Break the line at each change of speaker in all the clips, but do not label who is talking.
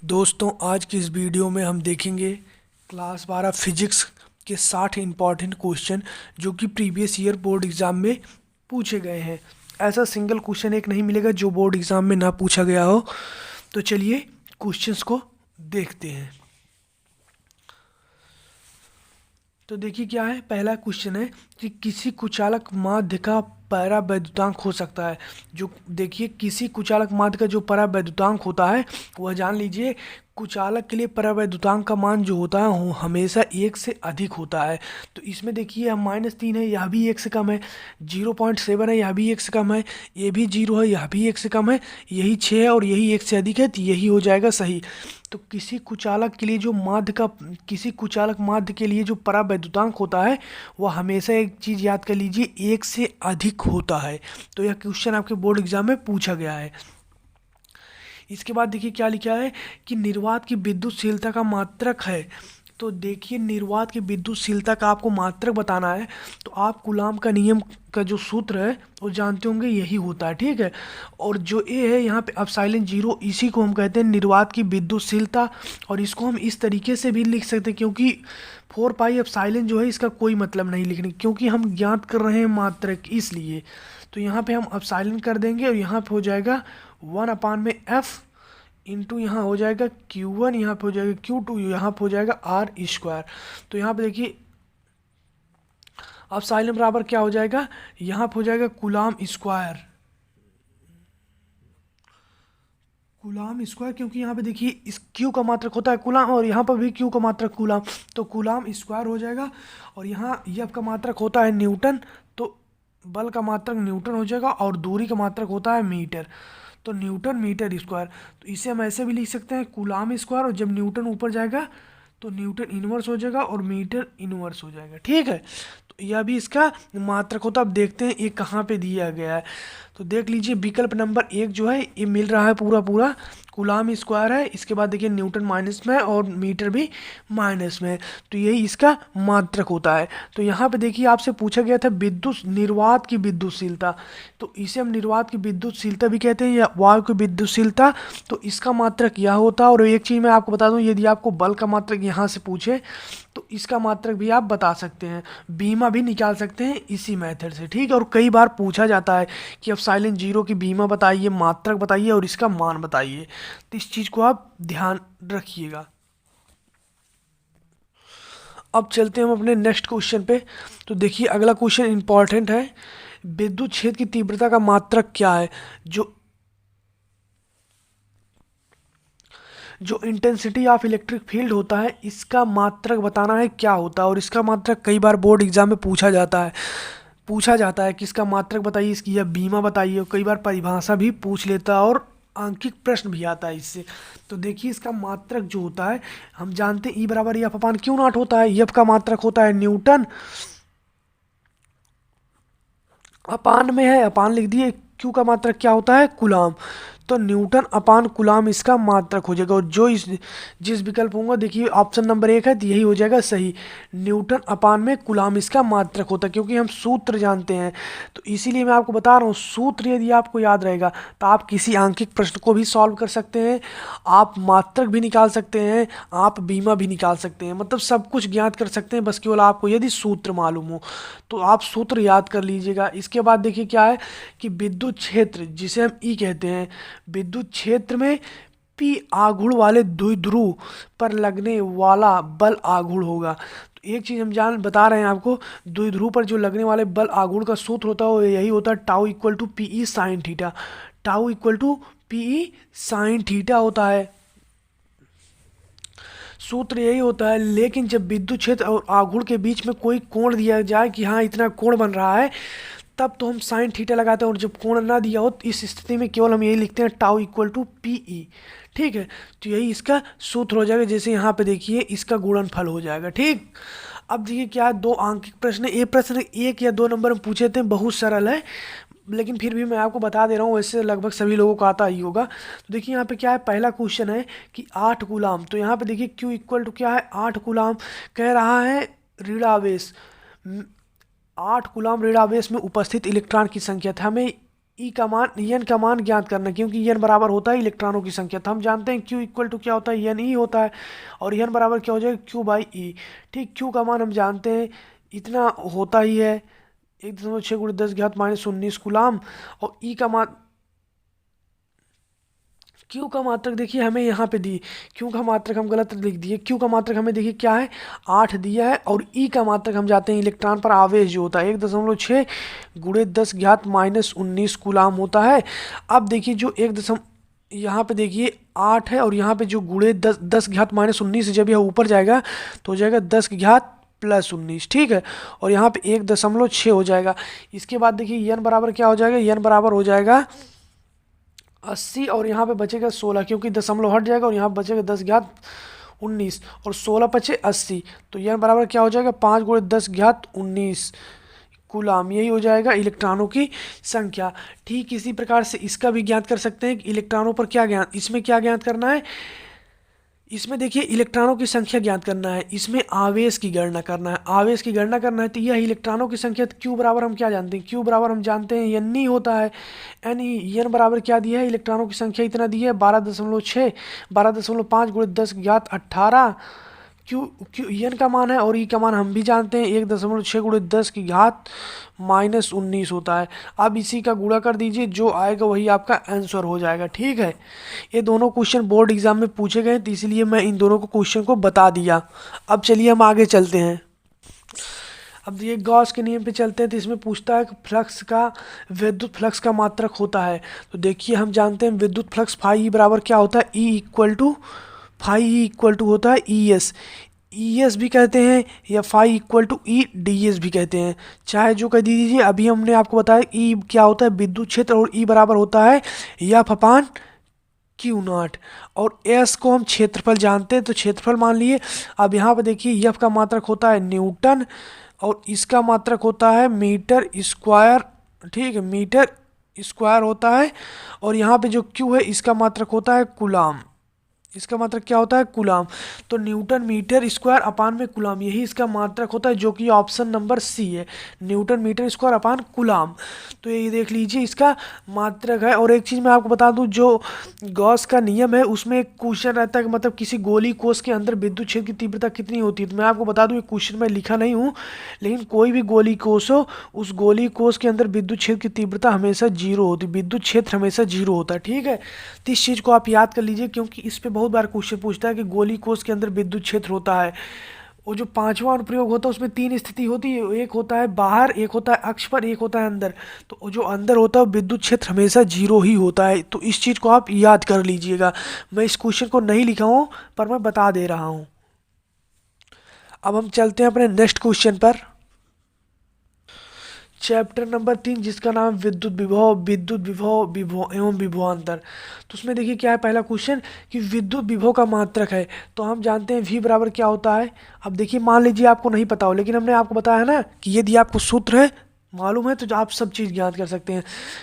दोस्तों आज की इस वीडियो में हम देखेंगे क्लास 12 फिजिक्स के 60 इम्पॉर्टेंट क्वेश्चन जो कि प्रीवियस ईयर बोर्ड एग्ज़ाम में पूछे गए हैं। ऐसा सिंगल क्वेश्चन एक नहीं मिलेगा जो बोर्ड एग्ज़ाम में ना पूछा गया हो। तो चलिए क्वेश्चंस को देखते हैं। तो देखिए क्या है, पहला क्वेश्चन है कि किसी कुचालक माध्य का परावैद्युतांक हो सकता है। जो देखिए किसी कुचालक माध्य का जो परावैद्युतांक होता है वह जान लीजिए, कुचालक के लिए परावैद्युतांक का मान जो होता है वो हमेशा 1 से अधिक होता है। तो इसमें देखिए हम -3 है, यह भी 1 से कम है, 0.7 है, यह भी 1 से कम है, ये भी 0 है, यह भी 1 से कम है, यही 6 है और यही 1 से अधिक है, तो यही हो जाएगा सही। तो किसी कुचालक के लिए जो माध्य का किसी कुचालक माध्य के लिए जो परावैद्युतांक होता है वह हमेशा एक चीज़ याद कर लीजिए, 1 से अधिक होता है। तो यह क्वेश्चन आपके बोर्ड एग्जाम में पूछा गया है। इसके बाद देखिए क्या लिखा है कि निर्वात की विद्युतशीलता का मात्रक है। तो देखिए निर्वात की विद्युतशीलता का आपको मात्रक बताना है, तो आप कूलाम का नियम का जो सूत्र है वो जानते होंगे, यही होता है, ठीक है। और जो ए है यहाँ पे एप्सिलॉन 0, इसी को हम कहते हैं निर्वात की विद्युतशीलता। और इसको हम इस तरीके से भी लिख सकते हैं क्योंकि 4 पाई एप्सिलॉन जो है इसका कोई मतलब नहीं लिखने, क्योंकि हम ज्ञात कर रहे हैं मात्रक, इसलिए। तो यहाँ पे हम एप्सिलॉन कर देंगे और यहाँ पे हो जाएगा 1/f इंटू यहाँ हो जाएगा Q1, यहाँ पे हो जाएगा Q2, यहाँ पे हो जाएगा R²। तो यहाँ पे देखिए अब साइलेंट बराबर क्या हो जाएगा, यहाँ पे हो जाएगा कूलाम स्क्वायर, कूलाम स्क्वायर, क्योंकि यहाँ पे देखिए इस Q का मात्रक होता है कूलाम और यहाँ पर भी Q का मात्रक कूलाम, तो कूलाम स्क्वायर हो जाएगा। और यहाँ F का मात्रक होता है न्यूटन, तो बल का मात्रक न्यूटन हो जाएगा और दूरी का मात्रक होता है मीटर, तो न्यूटन मीटर स्क्वायर। तो इसे हम ऐसे भी लिख सकते हैं कूलाम स्क्वायर, और जब न्यूटन ऊपर जाएगा तो न्यूटन इनवर्स हो जाएगा और मीटर इनवर्स हो जाएगा, ठीक है। तो यह भी इसका मात्रक होता है। अब देखते हैं ये कहाँ पे दिया गया है। तो देख लीजिए विकल्प नंबर 1 जो है ये मिल रहा है पूरा पूरा कूलाम स्क्वायर है। इसके बाद देखिए न्यूटन माइनस में और मीटर भी माइनस में, तो यही इसका मात्रक होता है। तो यहाँ पे देखिए आपसे पूछा गया था विद्युत निर्वात की विद्युतशीलता, तो इसे हम निर्वात की विद्युतशीलता भी कहते हैं या वायु की विद्युतशीलता। तो इसका मात्रक यह होता है। और एक चीज़ मैं आपको बता दूं, यदि आपको बल का मात्रक यहाँ से पूछे तो इसका मात्रक भी आप बता सकते हैं, बीमा भी निकाल सकते हैं इसी मेथड से, ठीक है। और कई बार पूछा जाता है कि एप्सिलॉन 0 की बीमा बताइए, मात्रक बताइए और इसका मान बताइए, तो इस चीज़ को आप ध्यान रखिएगा। अब चलते हैं हम अपने नेक्स्ट क्वेश्चन पे। तो देखिए अगला क्वेश्चन इंपॉर्टेंट है, विद्युत क्षेत्र की तीव्रता का मात्रक क्या है। जो इंटेंसिटी ऑफ इलेक्ट्रिक फील्ड होता है इसका मात्रक बताना है क्या होता है। और इसका मात्रक कई बार बोर्ड एग्जाम में पूछा जाता है कि इसका मात्रक बताइए, इसकी या बीमा बताइए, और कई बार परिभाषा भी पूछ लेता है और आंकिक प्रश्न भी आता है इससे। तो देखिए इसका मात्रक जो होता है हम जानते हैं E = F/Q0 होता है। F का मात्रक होता है न्यूटन, अपान में है, अपान लिख दिए। Q का मात्रक क्या होता है, कूलाम, तो न्यूटन अपान कूलाम इसका मात्रक हो जाएगा। और जो जिस विकल्प होगा देखिए ऑप्शन नंबर 1 है, तो यही हो जाएगा सही, न्यूटन अपान में कूलाम इसका मात्रक होता है, क्योंकि हम सूत्र जानते हैं। तो इसीलिए मैं आपको बता रहा हूँ, सूत्र यदि आपको याद रहेगा तो आप किसी आंकिक प्रश्न को भी सॉल्व कर सकते हैं, आप मात्रक भी निकाल सकते हैं, आप बीमा भी निकाल सकते हैं, मतलब सब कुछ ज्ञात कर सकते हैं, बस केवल आपको यदि सूत्र मालूम हो तो आप सूत्र याद कर लीजिएगा। इसके बाद देखिए क्या है कि विद्युत क्षेत्र जिसे हम ई कहते हैं, विद्युत क्षेत्र में P आघूर्ण वाले द्विध्रुव पर लगने वाला बल आघूर्ण होगा। तो एक चीज़ हम बता रहे हैं आपको, द्विध्रुव पर जो लगने वाले बल आघूर्ण का सूत्र होता है वो यही होता है, τ = PE sin theta, τ = PE sin theta होता है, सूत्र यही होता है। लेकिन जब विद्युत क्षेत्र और आघूर्ण के बीच में कोई कोण दिया जाए कि हाँ इतना कोण बन रहा है, तब तो हम साइन थीटा लगाते हैं, और जब कोण ना दिया हो तो इस स्थिति में केवल हम यही लिखते हैं τ = PE, ठीक है। तो यही इसका सूत्र हो जाएगा, जैसे यहाँ पे देखिए इसका गुणनफल हो जाएगा, ठीक। अब देखिए क्या है, 2 आंकिक प्रश्न, ये प्रश्न 1 या 2 नंबर में पूछे थे, बहुत सरल है, लेकिन फिर भी मैं आपको बता दे रहा हूँ, वैसे लगभग सभी लोगों को आता ही होगा। तो देखिए यहाँ पे क्या है, पहला क्वेश्चन है कि 8 कूलाम, तो यहाँ पे देखिए Q = क्या है, 8 कूलाम कह रहा है ऋणावेश, 8 कूलाम ऋणावेश में उपस्थित इलेक्ट्रॉन की संख्या था। हमें ई का मान एन का मान ज्ञात करना, क्योंकि एन बराबर होता है इलेक्ट्रॉनों की संख्या। तो हम जानते हैं क्यू इक्वल टू क्या होता है, एन ई होता है, और एन बराबर क्या हो जाएगा, क्यू बाई ई। ठीक, क्यू का मान हम जानते हैं इतना होता ही है 1.6 × 10⁻⁻19 कूलाम। और ई का मान, क्यू का मात्रक देखिए हमें यहाँ पे दी, क्यू का मात्रक हम गलत लिख दिए। क्यू का मात्रक हमें देखिए क्या है, 8 दिया है, और ई का मात्रक हम जाते हैं इलेक्ट्रॉन पर आवेश जो होता है 1.6 × 10⁻⁻19 कूलाम होता है। अब देखिए जो यहाँ पे देखिए 8 है, और यहाँ पे जो गुणे 10⁻⁻19 जब यह ऊपर जाएगा तो हो जाएगा 10⁻+19। ठीक है, और यहाँ पे 1.6 हो जाएगा। इसके बाद देखिए एन बराबर क्या हो जाएगा, एन बराबर हो जाएगा 80, और यहाँ पे बचेगा 16, क्योंकि दशमलव हट जाएगा, और यहाँ पे बचेगा 10⁻19, और 16 बचे 80। तो यह बराबर क्या हो जाएगा, 5 × 10⁻19 कूलाम। यही हो जाएगा इलेक्ट्रॉनों की संख्या। ठीक इसी प्रकार से इसका भी ज्ञात कर सकते हैं कि इलेक्ट्रॉनों पर क्या ज्ञात, इसमें क्या ज्ञात करना है, इसमें देखिए इलेक्ट्रॉनों की संख्या ज्ञात करना है, इसमें आवेश की गणना करना है। आवेश की गणना करना है तो यह इलेक्ट्रॉनों की संख्या, तो क्यू बराबर हम क्या जानते हैं, क्यू बराबर हम जानते हैं एन ई होता है। एन बराबर क्या दिया है, इलेक्ट्रॉनों की संख्या इतना दी है 12.5 12.5 × 10⁻18। क्यू क्यू एन का मान है, और ई का मान हम भी जानते हैं 1.6 × 10⁻⁻19 होता है। अब इसी का गुणा कर दीजिए, जो आएगा वही आपका आंसर हो जाएगा। ठीक है, ये दोनों क्वेश्चन बोर्ड एग्जाम में पूछे गए तो इसलिए मैं इन दोनों को क्वेश्चन को बता दिया। अब चलिए हम आगे चलते हैं। अब ये गॉस के नियम पे चलते हैं, तो इसमें पूछता है कि फ्लक्स का, विद्युत फ्लक्स का मात्रक होता है। तो देखिए हम जानते हैं विद्युत फ्लक्स फाई बराबर क्या होता है, ई इक्वल टू होता है ई एस। ई एस भी कहते हैं, या phi equal to E D S भी कहते हैं, चाहे जो कह दीजिए। अभी हमने आपको बताया ई क्या होता है, विद्युत क्षेत्र, और ई बराबर होता है एफ अपान क्यू नॉट, और एस को हम क्षेत्रफल जानते हैं, तो क्षेत्रफल मान लिए। अब यहाँ पे देखिए एफ का मात्रक होता है न्यूटन, और इसका मात्रक होता है मीटर स्क्वायर। ठीक है, मीटर स्क्वायर होता है, और यहाँ पे जो क्यू है इसका मात्रक होता है कूलाम। इसका मात्रक क्या होता है, कूलाम। तो न्यूटन मीटर स्क्वायर अपान में कूलाम, यही इसका मात्रक होता है, जो कि ऑप्शन नंबर सी है, newton metre square upon coulomb. तो ये देख लीजिए इसका मात्रक है। और एक चीज़ मैं आपको बता दूं, जो गॉस का नियम है उसमें एक क्वेश्चन रहता है कि मतलब किसी गोली कोष के अंदर विद्युत क्षेत्र की तीव्रता कितनी होती है। तो मैं आपको बता दूं, ये क्वेश्चन मैं लिखा नहीं हूँ, लेकिन कोई भी गोली कोष हो, उस गोली कोष के अंदर विद्युत क्षेत्र की तीव्रता हमेशा 0 होती है, विद्युत क्षेत्र हमेशा 0 होता है। ठीक है, तो इस चीज़ को आप याद कर लीजिए, क्योंकि इस पर बहुत बार क्वेश्चन पूछता है कि गोली कोष के अंदर विद्युत क्षेत्र होता है। वो जो 5वां अनुप्रयोग होता है उसमें 3 स्थिति होती है, एक होता है बाहर, एक होता है अक्ष पर, एक होता है अंदर। तो जो अंदर होता है विद्युत क्षेत्र हमेशा 0 ही होता है। तो इस चीज़ को आप याद कर लीजिएगा। मैं इस क्वेश्चन को नहीं लिखा हूँ, पर मैं बता दे रहा हूँ। अब हम चलते हैं अपने नेक्स्ट क्वेश्चन पर, चैप्टर नंबर 3, जिसका नाम विभव एवं विभवांतर। तो उसमें देखिए क्या है, पहला क्वेश्चन कि विद्युत विभव का मात्रक है। तो हम जानते हैं V बराबर क्या होता है। अब देखिए मान लीजिए आपको नहीं पता हो, लेकिन हमने आपको बताया ना कि यदि आपको सूत्र है मालूम है तो आप सब चीज़ ज्ञात कर सकते हैं।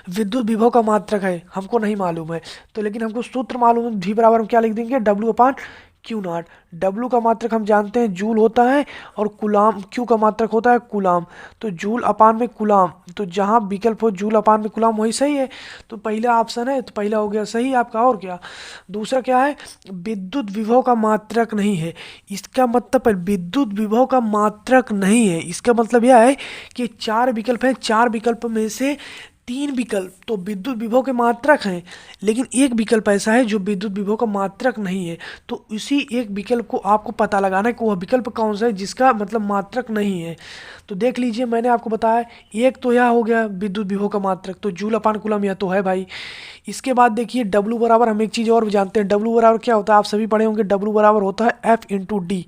विद्युत विभव का मात्रक है, हमको नहीं मालूम है, तो लेकिन हमको सूत्र मालूम है। V बराबर हम क्या लिख देंगे, W/Q0। W का मात्रक हम जानते हैं जूल होता है, और कूलाम, Q का मात्रक होता है कूलाम। तो जूल अपान में कूलाम, तो जहाँ विकल्प हो जूल अपान में कूलाम वही सही है। तो पहला ऑप्शन है, तो पहला हो गया सही आपका। और क्या, दूसरा क्या है, विद्युत विभव का मात्रक नहीं है। इसका मतलब विद्युत विभव का मात्रक नहीं है, इसका मतलब यह है कि 4 विकल्प हैं, 4 विकल्प में से 3 विकल्प तो विद्युत विभव के मात्रक हैं, लेकिन एक विकल्प ऐसा है जो विद्युत विभव का मात्रक नहीं है। तो इसी एक विकल्प को आपको पता लगाना है कि वह विकल्प कौन सा है जिसका मतलब मात्रक नहीं है। तो देख लीजिए मैंने आपको बताया, एक तो यह हो गया विद्युत विभव का मात्रक, तो जूल अपान कूलम यह तो है भाई। इसके बाद देखिए W बराबर, हम एक चीज़ और भी जानते हैं, W बराबर क्या होता है, आप सभी पढ़े होंगे। W बराबर होता है F/D,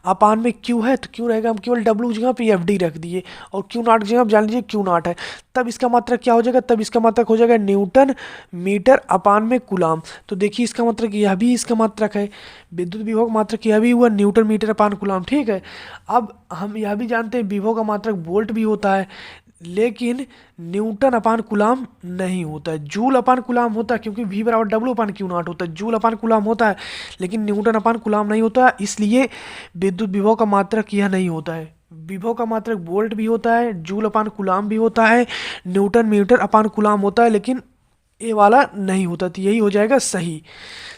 अपान में Q है तो Q रहेगा, हम केवल W जगह पे FD रख दिए, और Q0 की जगह आप जान लीजिए Q0 है। तब इसका मात्रक क्या हो जाएगा, तब इसका मात्रक हो जाएगा न्यूटन मीटर अपान में कूलाम। तो देखिए इसका मात्रक यह भी इसका मात्रक है, विद्युत विभव का मात्रक यह भी हुआ न्यूटन मीटर अपान कूलाम। ठीक है, अब हम यह भी जानते हैं विभव का मात्रक वोल्ट भी होता है, लेकिन न्यूटन अपान कूलाम नहीं होता है, जूल अपान कूलाम होता है, क्योंकि V बराबर W/Q0 होता है, जूल अपान कूलाम होता है, लेकिन न्यूटन अपान कूलाम नहीं होता है, इसलिए विद्युत विभव का मात्रक यह नहीं होता है। विभव का मात्रक वोल्ट भी होता है, जूल अपान कूलाम भी होता है, न्यूटन मीटर अपान कूलाम होता है, लेकिन ये वाला नहीं होता। तो यही हो जाएगा सही।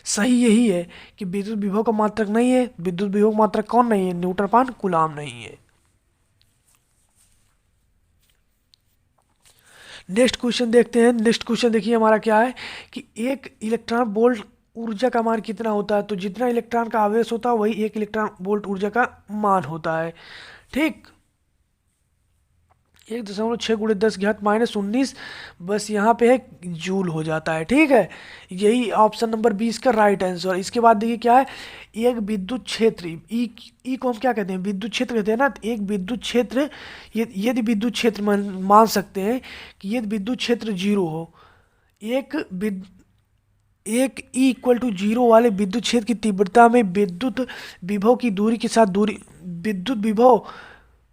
सही यही है कि विद्युत विभव का मात्रक नहीं है। विद्युत विभव का मात्रक कौन नहीं है? न्यूटन अपान कूलाम नहीं है। नेक्स्ट क्वेश्चन देखते हैं। नेक्स्ट क्वेश्चन देखिए हमारा क्या है कि एक इलेक्ट्रॉन वोल्ट ऊर्जा का मान कितना होता है? तो जितना इलेक्ट्रॉन का आवेश होता है वही एक इलेक्ट्रॉन वोल्ट ऊर्जा का मान होता है। ठीक, 1.6 × 10⁻⁻19 बस यहाँ पे है जूल हो जाता है। ठीक है, यही ऑप्शन नंबर 20 का राइट आंसर। इसके बाद देखिए क्या है, एक विद्युत क्षेत्र ई को हम क्या कहते हैं? विद्युत क्षेत्र कहते हैं ना। तो एक विद्युत क्षेत्र, यदि विद्युत क्षेत्र मान सकते हैं कि यदि विद्युत क्षेत्र जीरो हो, एक एक ई इक्वल टू जीरो वाले विद्युत क्षेत्र की तीव्रता में विद्युत विभव की दूरी के साथ विद्युत विभव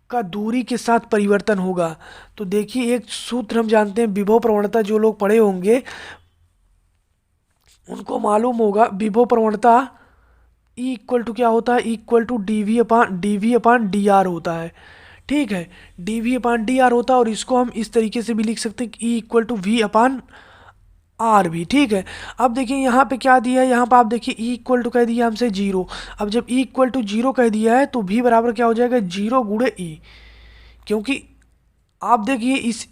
का दूरी के साथ परिवर्तन होगा। तो देखिए एक सूत्र हम जानते हैं, विभव प्रवणता, जो लोग पढ़े होंगे उनको मालूम होगा। विभव प्रवणता ई इक्वल टू क्या होता है? Equal to D V upon D R होता है। ठीक है, D V upon D R होता है। और इसको हम इस तरीके से भी लिख सकते हैं कि E equal to V upon R भी। ठीक है, अब देखिए यहाँ पे क्या दिया है, यहाँ पे आप देखिए ई इक्वल टू कह दिया हमसे जीरो। अब जब ई इक्वल टू जीरो कह दिया है तो भी बराबर क्या हो जाएगा? जीरो गुणे ई। क्योंकि आप देखिए इस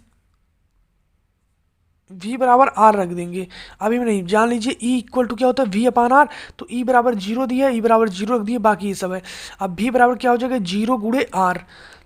v बराबर आर रख देंगे, अभी में नहीं, जान लीजिए ई इक्वल टू क्या होता है? v upon R. तो ई बराबर जीरो दिया है, ई बराबर जीरो रख दिए, बाकी ये सब है। अब v बराबर क्या हो जाएगा? जीरो गुणे आर।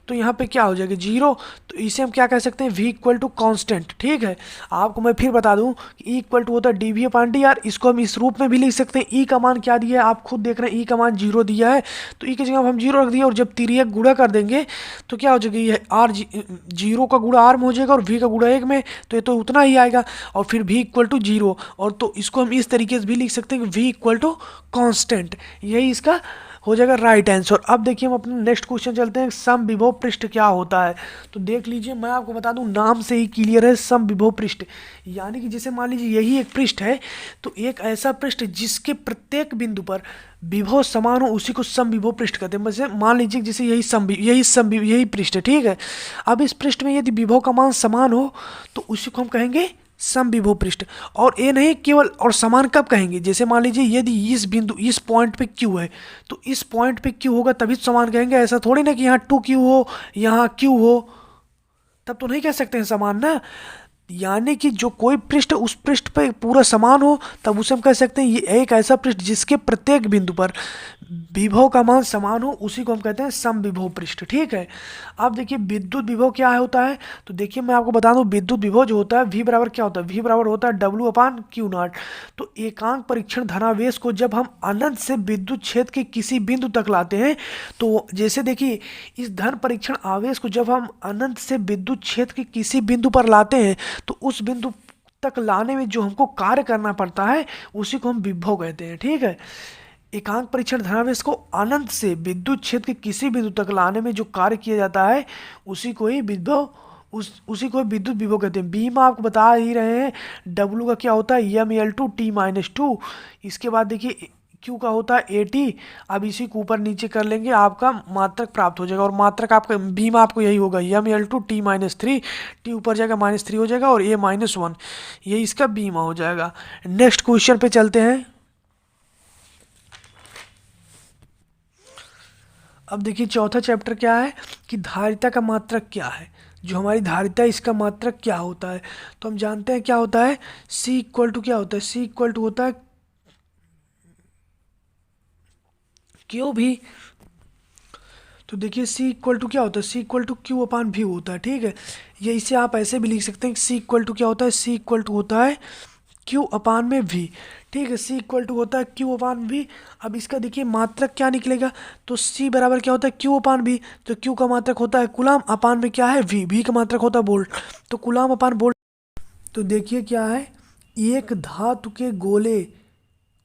तो यहाँ पे क्या हो जाएगा? जीरो। तो इसे हम क्या कह सकते हैं? v equal to constant. ठीक है, आपको मैं फिर बता दूं कि ई इक्वल टू होता है D V upon D are. इसको हम इस रूप में भी लिख सकते हैं। ई का मान क्या दिया है आप खुद देख रहे हैं, ई का मान जीरो दिया है। तो ई की जगह हम जीरो रख दिए, और जब तिर्यक गुणा कर देंगे तो क्या हो जाएगा? ये आर जीरो का गुणा आर में हो जाएगा और वी का गुणा एक में, तो ये तो उतना ही आएगा। और फिर v इक्वल टू जीरो, और तो इसको हम इस तरीके से भी लिख सकते हैं कि v इक्वल टू कॉन्स्टेंट। यही इसका हो जाएगा राइट आंसर। अब देखिए हम अपने नेक्स्ट क्वेश्चन चलते हैं, सम विभव पृष्ठ क्या होता है? तो देख लीजिए, मैं आपको बता दूं नाम से ही क्लियर है, सम विभव पृष्ठ। यानी कि जैसे मान लीजिए यही एक पृष्ठ है, तो एक ऐसा पृष्ठ जिसके प्रत्येक बिंदु पर विभव समान हो उसी को सम विभव पृष्ठ कहते हैं। जैसे मान लीजिए जैसे यही पृष्ठ है। ठीक है, अब इस पृष्ठ में यदि विभव का मान समान हो तो उसी को हम कहेंगे समविभव पृष्ठ। और ये नहीं केवल, और समान कब कहेंगे? जैसे मान लीजिए यदि इस बिंदु इस पॉइंट पे Q है, तो इस पॉइंट पे Q होगा तभी तो समान कहेंगे। ऐसा थोड़ी ना कि यहाँ 2Q हो यहाँ Q हो, तब तो नहीं कह सकते हैं समान ना। यानी कि जो कोई पृष्ठ उस पृष्ठ पे पूरा समान हो तब उसे हम कह सकते हैं ये एक ऐसा पृष्ठ जिसके प्रत्येक बिंदु पर विभव का मान समान हो उसी को हम कहते हैं समविभव पृष्ठ। ठीक है, अब देखिए विद्युत विभव क्या होता है? तो देखिए मैं आपको बता दूं, विद्युत विभव जो होता है v बराबर क्या होता है? v बराबर होता है डब्ल्यू अपान क्यू नॉट। तो एकांक परीक्षण धनावेश को जब हम अनंत से विद्युत क्षेत्र के किसी बिंदु तक लाते हैं, तो जैसे देखिए इस धन परीक्षण आवेश को जब हम अनंत से विद्युत क्षेत्र के किसी बिंदु पर लाते हैं तो उस बिंदु तक लाने में जो हमको कार्य करना पड़ता है उसी को हम विभव कहते हैं। ठीक है, एकांक परीक्षण धनावेश को अनंत से विद्युत क्षेत्र के किसी बिंदु तक लाने में जो कार्य किया जाता है उसी को ही विभव उसी को विद्युत विभव कहते हैं। बी में आपको बता ही रहे हैं, डब्ल्यू का क्या होता है? EM/L/T-2। इसके बाद देखिए क्यू का होता है AT। अब इसी को ऊपर नीचे कर लेंगे, आपका मात्रक प्राप्त हो जाएगा। और मात्रक आपका बी में आपको यही होगा, EM/L/T-3। टी ऊपर जाएगा -3 हो जाएगा, और A-1 ये इसका बी में हो जाएगा। नेक्स्ट क्वेश्चन पे चलते हैं। अब देखिए चौथा चैप्टर क्या है कि धारिता का मात्रक क्या है? जो हमारी धारिता है इसका मात्रक क्या होता है? तो हम जानते हैं क्या होता है, C इक्वल टू क्या होता है? C इक्वल टू होता है क्यू भी। तो देखिए C इक्वल टू क्या होता है? C इक्वल टू क्यू अपान भी होता है। ठीक है, ये इसे आप ऐसे भी लिख सकते हैं कि C इक्वल टू क्या होता है? C इक्वल टू होता है क्यू अपान में v। ठीक है, C इक्वल टू होता है क्यू अपान v। अब इसका देखिए मात्रक क्या निकलेगा? तो C बराबर क्या होता है? क्यू अपान v। तो क्यू का मात्रक होता है कूलाम, अपान में क्या है? v का मात्रक होता है वोल्ट। तो कूलाम अपान वोल्ट। तो देखिए क्या है, एक धातु के गोले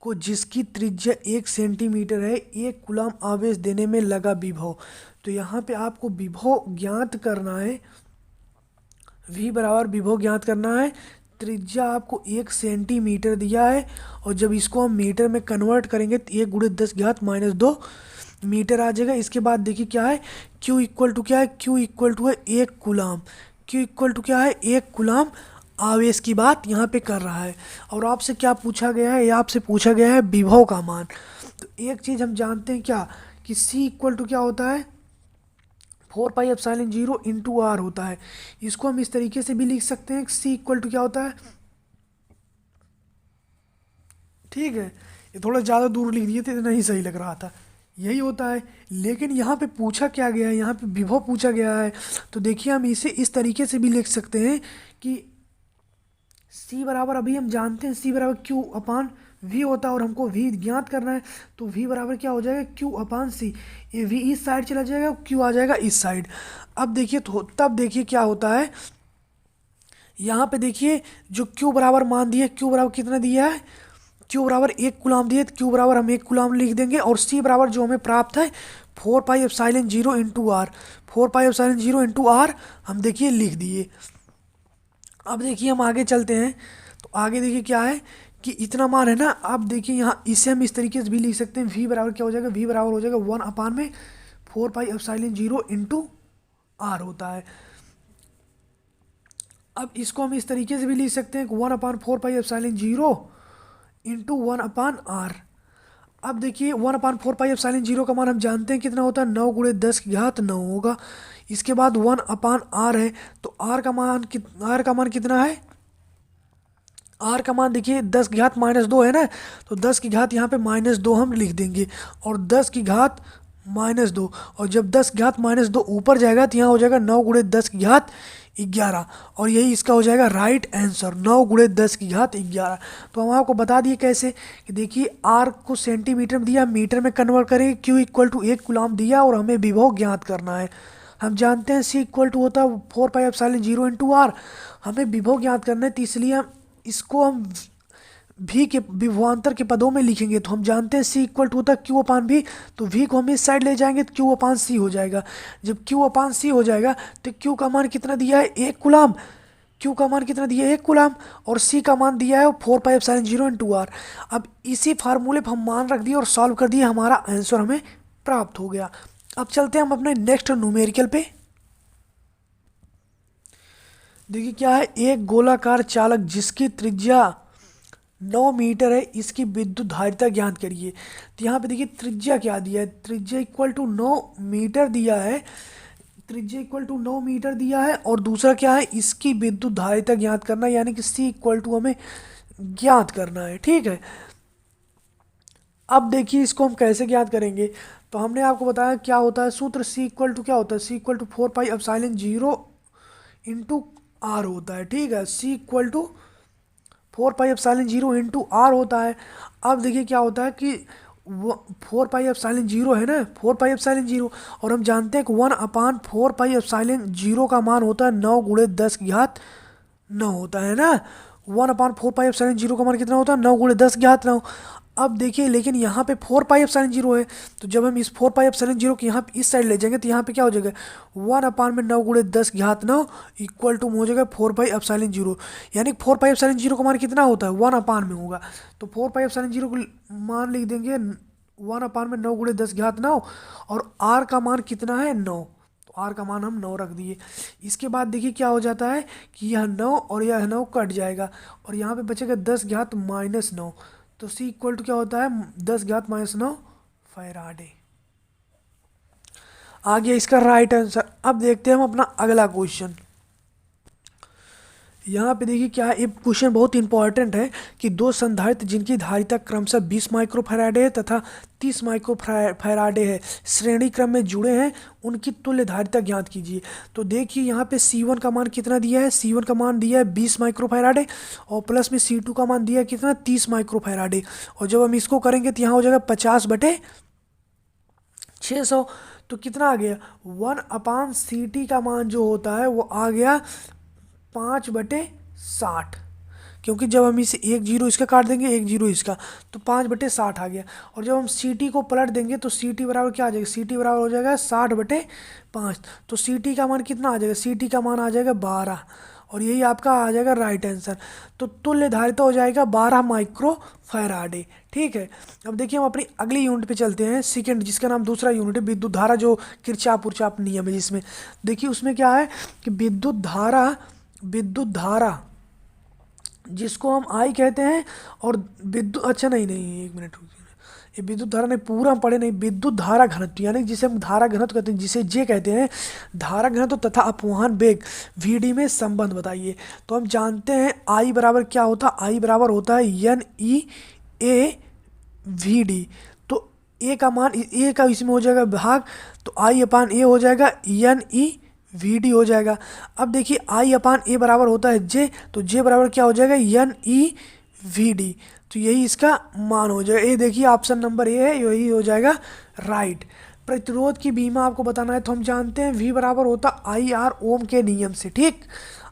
को जिसकी त्रिज्या 1 सेंटीमीटर है, 1 कूलाम आवेश देने में लगा विभव। तो यहाँ पे आपको विभव ज्ञात करना है, v बराबर विभव ज्ञात करना है। त्रिज्या आपको 1 सेंटीमीटर दिया है, और जब इसको हम मीटर में कन्वर्ट करेंगे तो 1 × 10⁻²। मीटर आ जाएगा। इसके बाद देखिए क्या है, Q इक्वल टू क्या है, Q इक्वल टू है 1 कूलाम। Q इक्वल टू क्या है, 1 कूलाम आवेश की बात यहाँ पे कर रहा है। और आपसे क्या पूछा गया है, ये आपसे पूछा गया है विभव का मान। तो एक चीज़ हम जानते हैं क्या, कि C इक्वल टू क्या होता है, 4 पाई एप्सिलॉन 0 इंटू आर होता है। इसको हम इस तरीके से भी लिख सकते हैं, C इक्वल टू क्या होता है, ठीक है, ये थोड़ा ज़्यादा दूर लिख दिए थे, इतना ही सही लग रहा था, यही होता है। लेकिन यहाँ पे पूछा क्या गया है, यहाँ पे विभव पूछा गया है। तो देखिए हम इसे इस तरीके से भी लिख सकते हैं कि C बराबर, अभी हम जानते हैं C बराबर Q अपान V होता है, और हमको V ज्ञात करना है। तो V बराबर क्या हो जाएगा, Q अपान C। ये V इस साइड चला जाएगा, Q आ जाएगा इस साइड। अब देखिए, तो तब देखिए क्या होता है, यहाँ पे देखिए जो Q बराबर मान दिया, Q बराबर कितना दिया है, Q बराबर 1 कूलाम दिए, तो Q बराबर हम 1 कूलाम लिख देंगे। और C बराबर जो हमें प्राप्त है 4 pi epsilon 0 into R, 4 pi epsilon 0 into R हम देखिए लिख दिए। अब देखिए हम आगे चलते हैं, तो आगे देखिए क्या है कि इतना मान है ना। अब देखिए यहाँ इसे हम इस तरीके से भी लिख सकते हैं, V बराबर क्या हो जाएगा, V बराबर हो जाएगा 1 अपान में 4 पाई एप्सिलॉन 0 इंटू आर होता है। अब इसको हम इस तरीके से भी लिख सकते हैं, 1 upon 4 pi epsilon 0 into 1 upon R. अब देखिए 1 अपान 4 पाई एप्सिलॉन 0 का मान हम जानते हैं कितना होता है, 9 × 10⁻9 होगा। इसके बाद 1 अपान आर है, तो आर का मान कितना है, आर का मान देखिए 10⁻−2 है ना, तो 10 की घात यहाँ पे -2 हम लिख देंगे, और 10 की घात -2, और जब 10⁻−2 ऊपर जाएगा तो यहाँ हो जाएगा 9 × 10⁻11, और यही इसका हो जाएगा राइट आंसर, 9 × 10⁻11। तो हम आपको बता दिए कैसे, कि देखिए आर को सेंटीमीटर में दिया, मीटर में कन्वर्ट करेंगे, Q इक्वल टू 1 कूलाम दिया, और हमें विभव ज्ञात करना है। हम जानते हैं C इक्वल टू होता है 4 पाई एप्सिलॉन 0 इंटू आर, हमें विभव ज्ञात करना है, तो इसलिए हम इसको हम V के विभवांतर के पदों में लिखेंगे। तो हम जानते हैं C इक्वल टू होता है Q अपान V, तो V को हम इस साइड ले जाएंगे तो Q अपान C हो जाएगा। जब Q अपान C हो जाएगा तो Q का मान कितना दिया है, 1 कूलाम। Q का मान कितना दिया है, 1 कूलाम, और C का मान दिया है 4 पाई एप्सिलॉन 0 इंटू आर। अब इसी फार्मूले पर हम मान रख दिए और सॉल्व कर दिए, हमारा आंसर हमें प्राप्त हो गया। अब चलते हैं हम अपने नेक्स्ट न्यूमेरिकल पे। देखिए क्या है, एक गोलाकार चालक जिसकी त्रिज्या 9 मीटर है, इसकी विद्युत धारिता ज्ञात करिए। तो यहाँ पे देखिए त्रिज्या क्या दिया है, त्रिज्या इक्वल टू 9 मीटर दिया है, त्रिज्या इक्वल टू 9 मीटर दिया है, और दूसरा क्या है, इसकी विद्युत धारिता ज्ञात करना है, यानी कि C इक्वल टू हमें ज्ञात करना है, ठीक है। अब देखिए इसको हम कैसे ज्ञात करेंगे, तो हमने आपको बताया क्या होता है सूत्र, C इक्वल टू क्या होता है, C equal to 4 pi epsilon 0 into R होता है, ठीक है। C equal to 4 pi epsilon 0 into R होता है। अब देखिए क्या होता है कि 4 पाई एप्सिलॉन 0 है ना, 4 पाई एप्सिलॉन 0, और हम जानते हैं कि 1 अपान 4 पाई एप्सिलॉन 0 का मान होता है 9 × 10⁻9 होता है ना। 1 अपान 4 पाई एप्सिलॉन 0 का मान कितना होता है, 9 × 10⁻9। अब देखिए लेकिन यहाँ पे 4 पाई एप्सिलॉन 0 है, तो जब हम इस 4 पाई एप्सिलॉन 0 को यहाँ पे इस साइड ले जाएंगे तो यहाँ पे क्या हो जाएगा, 1 अपान में 9 × 10⁻9 इक्वल टू हो जाएगा 4 पाई एप्सिलॉन 0। यानी 4 पाई एप्सिलॉन 0 का मान कितना होता है, 1 अपान में होगा, तो 4 पाई एप्सिलॉन 0 को मान लिख देंगे 1 अपान में 9 × 10⁻9, और आर का मान कितना है, 9, तो आर का मान हम 9 रख दिए। इसके बाद देखिए क्या हो जाता है कि यह 9 और यह 9 कट जाएगा, और यहाँ पे बचेगा 10⁻−9, तो C इक्वल टू क्या होता है, 10⁻−9 फैराडे। आ गया इसका राइट आंसर। अब देखते हैं हम अपना अगला क्वेश्चन। यहाँ पे देखिए क्या है, ये क्वेश्चन बहुत इंपॉर्टेंट है, कि दो संधारित्र जिनकी धारिता क्रमशः 20 माइक्रोफैराडे है तथा 30 माइक्रोफैराडे है, श्रेणी क्रम में जुड़े हैं, उनकी तुल्य धारिता ज्ञात कीजिए। तो देखिए यहाँ पे C1 का मान कितना दिया है, C1 का मान दिया है 20 माइक्रोफैराडे, और प्लस में C2 का मान दिया है कितना, 30 माइक्रोफैराडे, और जब हम इसको करेंगे तो यहाँ हो जाएगा 50/600। तो कितना आ गया, 1/CT का मान जो होता है वो आ गया 5/60, क्योंकि जब हम इसे 1 जीरो इसका काट देंगे 1 जीरो इसका, तो 5/60 आ गया। और जब हम CT को पलट देंगे तो CT बराबर क्या आ जाएगा, CT बराबर हो जाएगा 60/5। तो CT का मान कितना आ जाएगा, CT का मान आ जाएगा 12, और यही आपका आ जाएगा राइट आंसर। तो तुल्य धारिता हो जाएगा 12 माइक्रो फैराडे। ठीक है, अब देखिए हम अपनी अगली यूनिट पे चलते हैं, सेकंड, जिसका नाम दूसरा यूनिट है विद्युत धारा, जो किरचॉफ उर्चाप नियम है जिसमें। देखिए उसमें क्या है कि विद्युत धारा जिसको हम आई कहते हैं, और विद्युत, अच्छा नहीं नहीं, एक मिनट रुकिए, ये विद्युत धारा नहीं, पूरा हम पढ़े नहीं, विद्युत धारा घनत्व, यानी जिसे हम धारा घनत्व कहते हैं, जिसे जे कहते हैं, धारा घनत्व तथा अपवहन वेग वीडी में संबंध बताइए। तो हम जानते हैं आई बराबर क्या होता है, आई बराबर होता है N E A V D. तो ए का मान, ए का इसमें हो जाएगा भाग, तो आई अपान ए हो जाएगा एन ई वी डी हो जाएगा। अब देखिए आई अपान ए बराबर होता है जे, तो जे बराबर क्या हो जाएगा एन ई वी डी। तो यही इसका मान हो जाएगा। ये देखिए ऑप्शन नंबर ए है, यही हो जाएगा राइट। प्रतिरोध की बीमा आपको बताना है, तो हम जानते हैं वी बराबर होता आई आर ओम के नियम से। ठीक,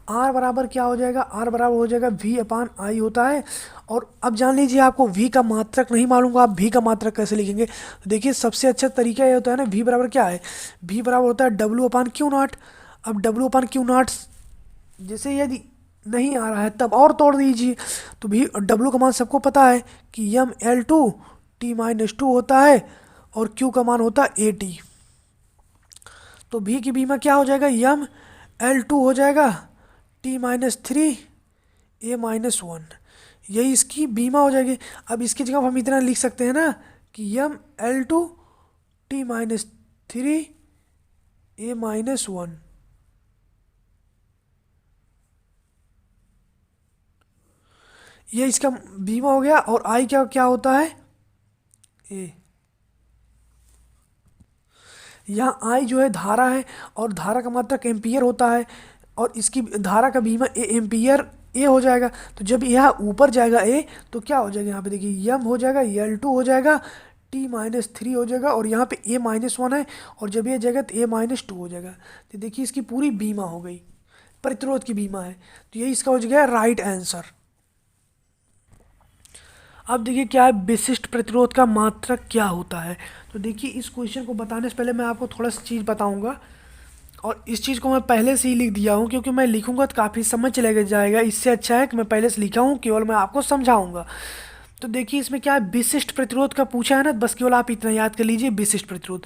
आर बराबर क्या हो जाएगा, आर बराबर हो जाएगा वी अपान आई होता है। और अब जान लीजिए आपको वी का मात्रक नहीं मालूम, आप वी का मात्रक कैसे लिखेंगे। तो देखिए सबसे अच्छा तरीका ये होता है ना, वी बराबर क्या है, वी बराबर होता है डब्ल्यू अपान क्यू नॉट। अब डब्ल्यू अपान क्यू नॉट जैसे यदि नहीं आ रहा है तब और तोड़ दीजिए। तो भी डब्ल्यू का मान सबको पता है कि M L two T minus two होता है, और क्यू का मान होता है ए टी। तो भी की बीमा क्या हो जाएगा, एम एल टू हो जाएगा T minus three A minus one, यही इसकी बीमा हो जाएगी। अब इसकी जगह हम इतना लिख सकते हैं ना कि M L two T minus three A minus one, ये इसका बीमा हो गया। और आई क्या क्या होता है, ए, यहाँ आई जो है धारा है, और धारा का मात्रक एम्पियर होता है, और इसकी धारा का बीमा ए एम्पियर ए हो जाएगा। तो जब यह ऊपर जाएगा ए, तो क्या हो जाएगा, यहाँ पे देखिए यम हो जाएगा, एल टू हो जाएगा, टी माइनस थ्री हो जाएगा, और यहाँ पे ए माइनस वन है, और जब ये जाएगा तो ए माइनस टू हो जाएगा। तो देखिए इसकी पूरी बीमा हो गई, प्रतिरोध की बीमा है। तो यही इसका हो जाएगा राइट आंसर। अब देखिए क्या है, विशिष्ट प्रतिरोध का मात्रक क्या होता है। तो देखिए इस क्वेश्चन को बताने से पहले मैं आपको थोड़ा सा चीज़ बताऊंगा, और इस चीज़ को मैं पहले से ही लिख दिया हूँ, क्योंकि मैं लिखूंगा तो काफ़ी समझ चलेगा जाएगा। इससे अच्छा है कि मैं पहले से लिखा हूँ, केवल मैं आपको समझाऊंगा। तो देखिए इसमें क्या है, विशिष्ट प्रतिरोध का पूछा है ना, बस केवल आप इतना याद कर लीजिए, विशिष्ट प्रतिरोध।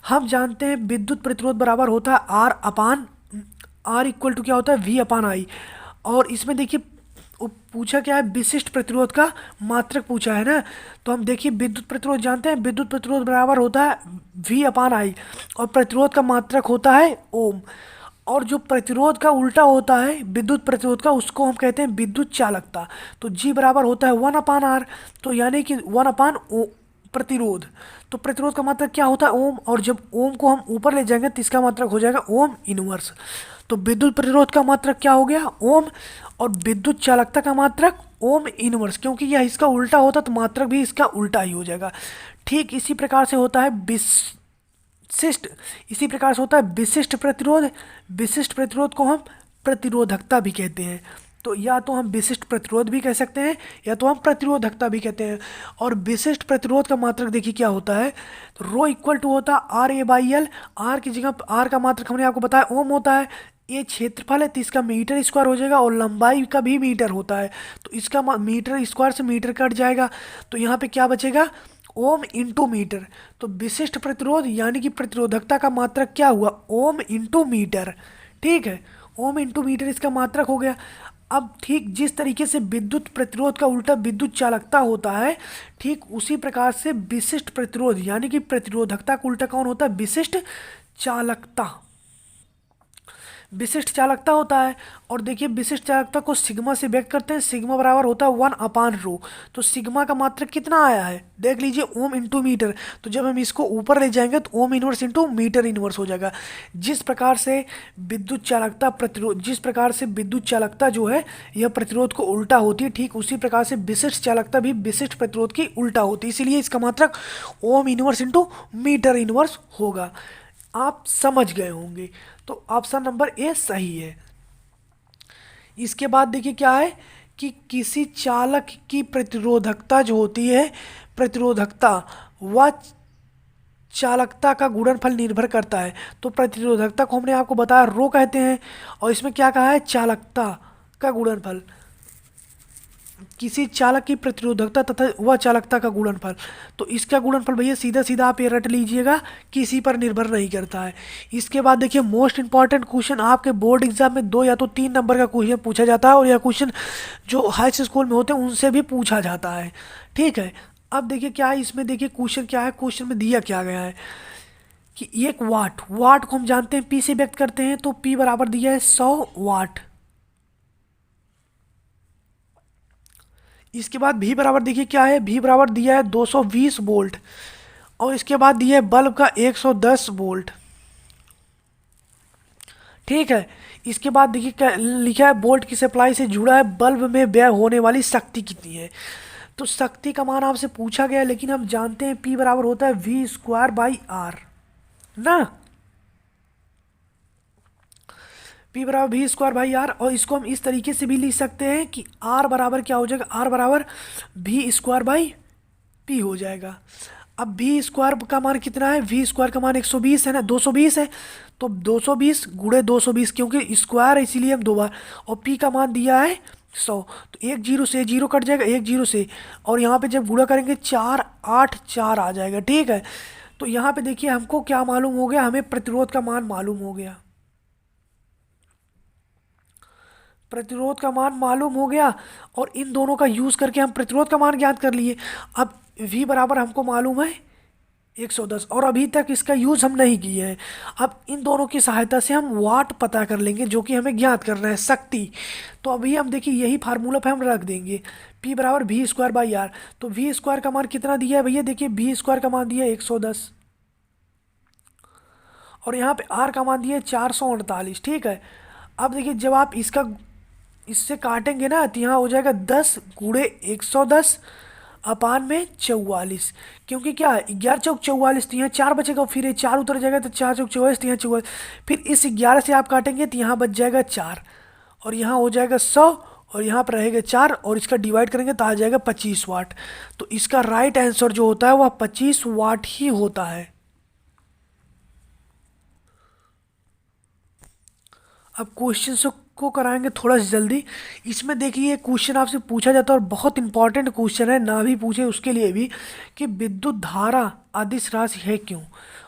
हम जानते हैं विद्युत प्रतिरोध बराबर होता है R upon, R equal to क्या होता है वी अपान आई। और इसमें देखिए पूछा क्या है, विशिष्ट प्रतिरोध का मात्रक पूछा है ना। तो हम देखिए विद्युत प्रतिरोध जानते हैं, विद्युत प्रतिरोध बराबर होता है वी अपान आई, और प्रतिरोध का मात्रक होता है ओम। और जो प्रतिरोध का उल्टा होता है विद्युत प्रतिरोध का, उसको हम कहते हैं विद्युत चालकता। तो जी बराबर होता है वन अपान आर, तो यानी कि वन अपान ओ प्रतिरोध। तो प्रतिरोध का मात्रक क्या होता है ओम, और जब ओम को हम ऊपर ले जाएंगे तो इसका मात्रक हो जाएगा ओम इनवर्स। तो विद्युत प्रतिरोध का मात्रक क्या हो गया ओम, और विद्युत चालकता का मात्रक ओम इनवर्स, क्योंकि यह इसका उल्टा होता तो मात्रक भी इसका उल्टा ही हो जाएगा। ठीक इसी प्रकार से होता है विशिष्ट, इसी प्रकार से होता है विशिष्ट प्रतिरोध। विशिष्ट प्रतिरोध को हम प्रतिरोधकता भी कहते हैं। तो या तो हम विशिष्ट प्रतिरोध भी कह सकते हैं, या तो हम प्रतिरोधकता भी कहते हैं। और विशिष्ट प्रतिरोध का मात्रक देखिए क्या होता है, तो रो इक्वल टू होता है R A by L. R की जगह आर का मात्रक हमने आपको बताया ओम होता है, ये क्षेत्रफल है तो इसका मीटर स्क्वायर हो जाएगा, और लंबाई का भी मीटर होता है, तो इसका मीटर स्क्वायर से मीटर कट जाएगा, तो यहाँ पे क्या बचेगा ओम इंटू मीटर। तो विशिष्ट प्रतिरोध यानी कि प्रतिरोधकता का मात्रक क्या हुआ ओम इंटू मीटर। ठीक है, ओम इंटू मीटर इसका मात्रक हो गया। अब ठीक जिस तरीके से विद्युत प्रतिरोध का उल्टा विद्युत चालकता होता है, ठीक उसी प्रकार से विशिष्ट प्रतिरोध यानी कि प्रतिरोधकता का उल्टा कौन होता है, विशिष्ट चालकता, विशिष्ट चालकता होता है। और देखिए विशिष्ट चालकता को सिग्मा से व्यक्त करते हैं, सिग्मा बराबर होता है वन अपान रो। तो सिग्मा का मात्रक कितना आया है देख लीजिए ओम इंटू मीटर। तो जब हम इसको ऊपर ले जाएंगे तो ohm inverse into metre inverse हो जाएगा। जिस प्रकार से विद्युत चालकता प्रतिरोध, जिस प्रकार से विद्युत चालकता जो है यह प्रतिरोध को उल्टा होती है, ठीक उसी प्रकार से विशिष्ट चालकता भी विशिष्ट प्रतिरोध की उल्टा होती है, इसीलिए इसका मात्रक ohm inverse into metre inverse होगा। आप समझ गए होंगे, तो ऑप्शन नंबर ए सही है। इसके बाद देखिए क्या है कि किसी चालक की प्रतिरोधकता जो होती है, प्रतिरोधकता वह चालकता का गुणनफल निर्भर करता है। तो प्रतिरोधकता को हमने आपको बताया रो कहते हैं, और इसमें क्या कहा है, चालकता का गुणनफल, किसी चालक की प्रतिरोधकता तथा वह चालकता का गुणनफल। तो इसका गुणनफल भैया सीधा सीधा आप ये रट लीजिएगा, किसी पर निर्भर नहीं करता है। इसके बाद देखिए मोस्ट इंपॉर्टेंट क्वेश्चन, आपके बोर्ड एग्जाम में 2 या तो 3 नंबर का क्वेश्चन पूछा जाता है, और यह क्वेश्चन जो हाई स्कूल में होते हैं उनसे भी पूछा जाता है। ठीक है, अब देखिए क्या है इसमें, देखिए क्वेश्चन क्या है, क्वेश्चन में दिया क्या गया है कि एक वाट, वाट को हम जानते हैं पी से व्यक्त करते हैं, तो पी बराबर दिया है 100 वाट। इसके बाद भी बराबर देखिए क्या है, भी बराबर दिया है 220 वोल्ट, और इसके बाद दिया है बल्ब का 110 वोल्ट। ठीक है, इसके बाद देखिए क्या लिखा है, वोल्ट की सप्लाई से जुड़ा है, बल्ब में व्यय होने वाली शक्ति कितनी है। तो शक्ति का मान आपसे पूछा गया है, लेकिन हम जानते हैं पी बराबर होता है वी स्क्वायर बाई आर ना, पी बराबर वी स्क्वायर बाई आर। और इसको हम इस तरीके से भी लिख सकते हैं कि आर बराबर क्या हो जाएगा, आर बराबर वी स्क्वायर बाई पी हो जाएगा। अब वी स्क्वायर का मान कितना है, वी स्क्वायर का मान 120 है ना, 220 है, तो 220 गुणे 220, क्योंकि स्क्वायर है इसीलिए हम 2 बार, और पी का मान दिया है 100, तो एक जीरो से जीरो कट जाएगा, एक जीरो से, और यहाँ पे जब गुणा करेंगे 4 8 4 आ जाएगा। ठीक है, तो यहाँ पे देखिए हमको क्या मालूम हो गया, हमें प्रतिरोध का मान मालूम हो गया, प्रतिरोध का मान मालूम हो गया, और इन दोनों का यूज़ करके हम प्रतिरोध का मान ज्ञात कर लिए। अब V बराबर हमको मालूम है 110, और अभी तक इसका यूज़ हम नहीं किए हैं। अब इन दोनों की सहायता से हम वाट पता कर लेंगे, जो कि हमें ज्ञात करना है शक्ति। तो अभी हम देखिए यही फार्मूला पे हम रख देंगे, P बराबर वी स्क्वायर बाई आर। तो वी स्क्वायर का मान कितना दिया है भैया, देखिए वी स्क्वायर का मान दिया है 110, और यहाँ पे आर का मान दिया है 448। ठीक है, अब देखिए जब आप इसका इससे काटेंगे ना, तो यहाँ हो जाएगा 10 गुणे 110 अपान में 44, क्योंकि क्या है 11 चौक 44, तो यहाँ 4 बचेगा, फिर ये 4 उतर जाएगा, तो 4 चौक 44, तो यहाँ 44, फिर इस 11 से आप काटेंगे तो यहाँ बच जाएगा 4, और यहाँ हो जाएगा 100, और यहाँ पर रहेगा 4, और इसका डिवाइड करेंगे तो आ जाएगा 25 वाट। तो इसका राइट आंसर जो होता है वह 25 वाट ही होता है। अब क्वेश्चन को कराएंगे थोड़ा जल्दी। इसमें देखिए क्वेश्चन आपसे पूछा जाता है, और बहुत इंपॉर्टेंट क्वेश्चन है, ना भी पूछे उसके लिए भी, कि विद्युत धारा अदिश राशि है क्यों।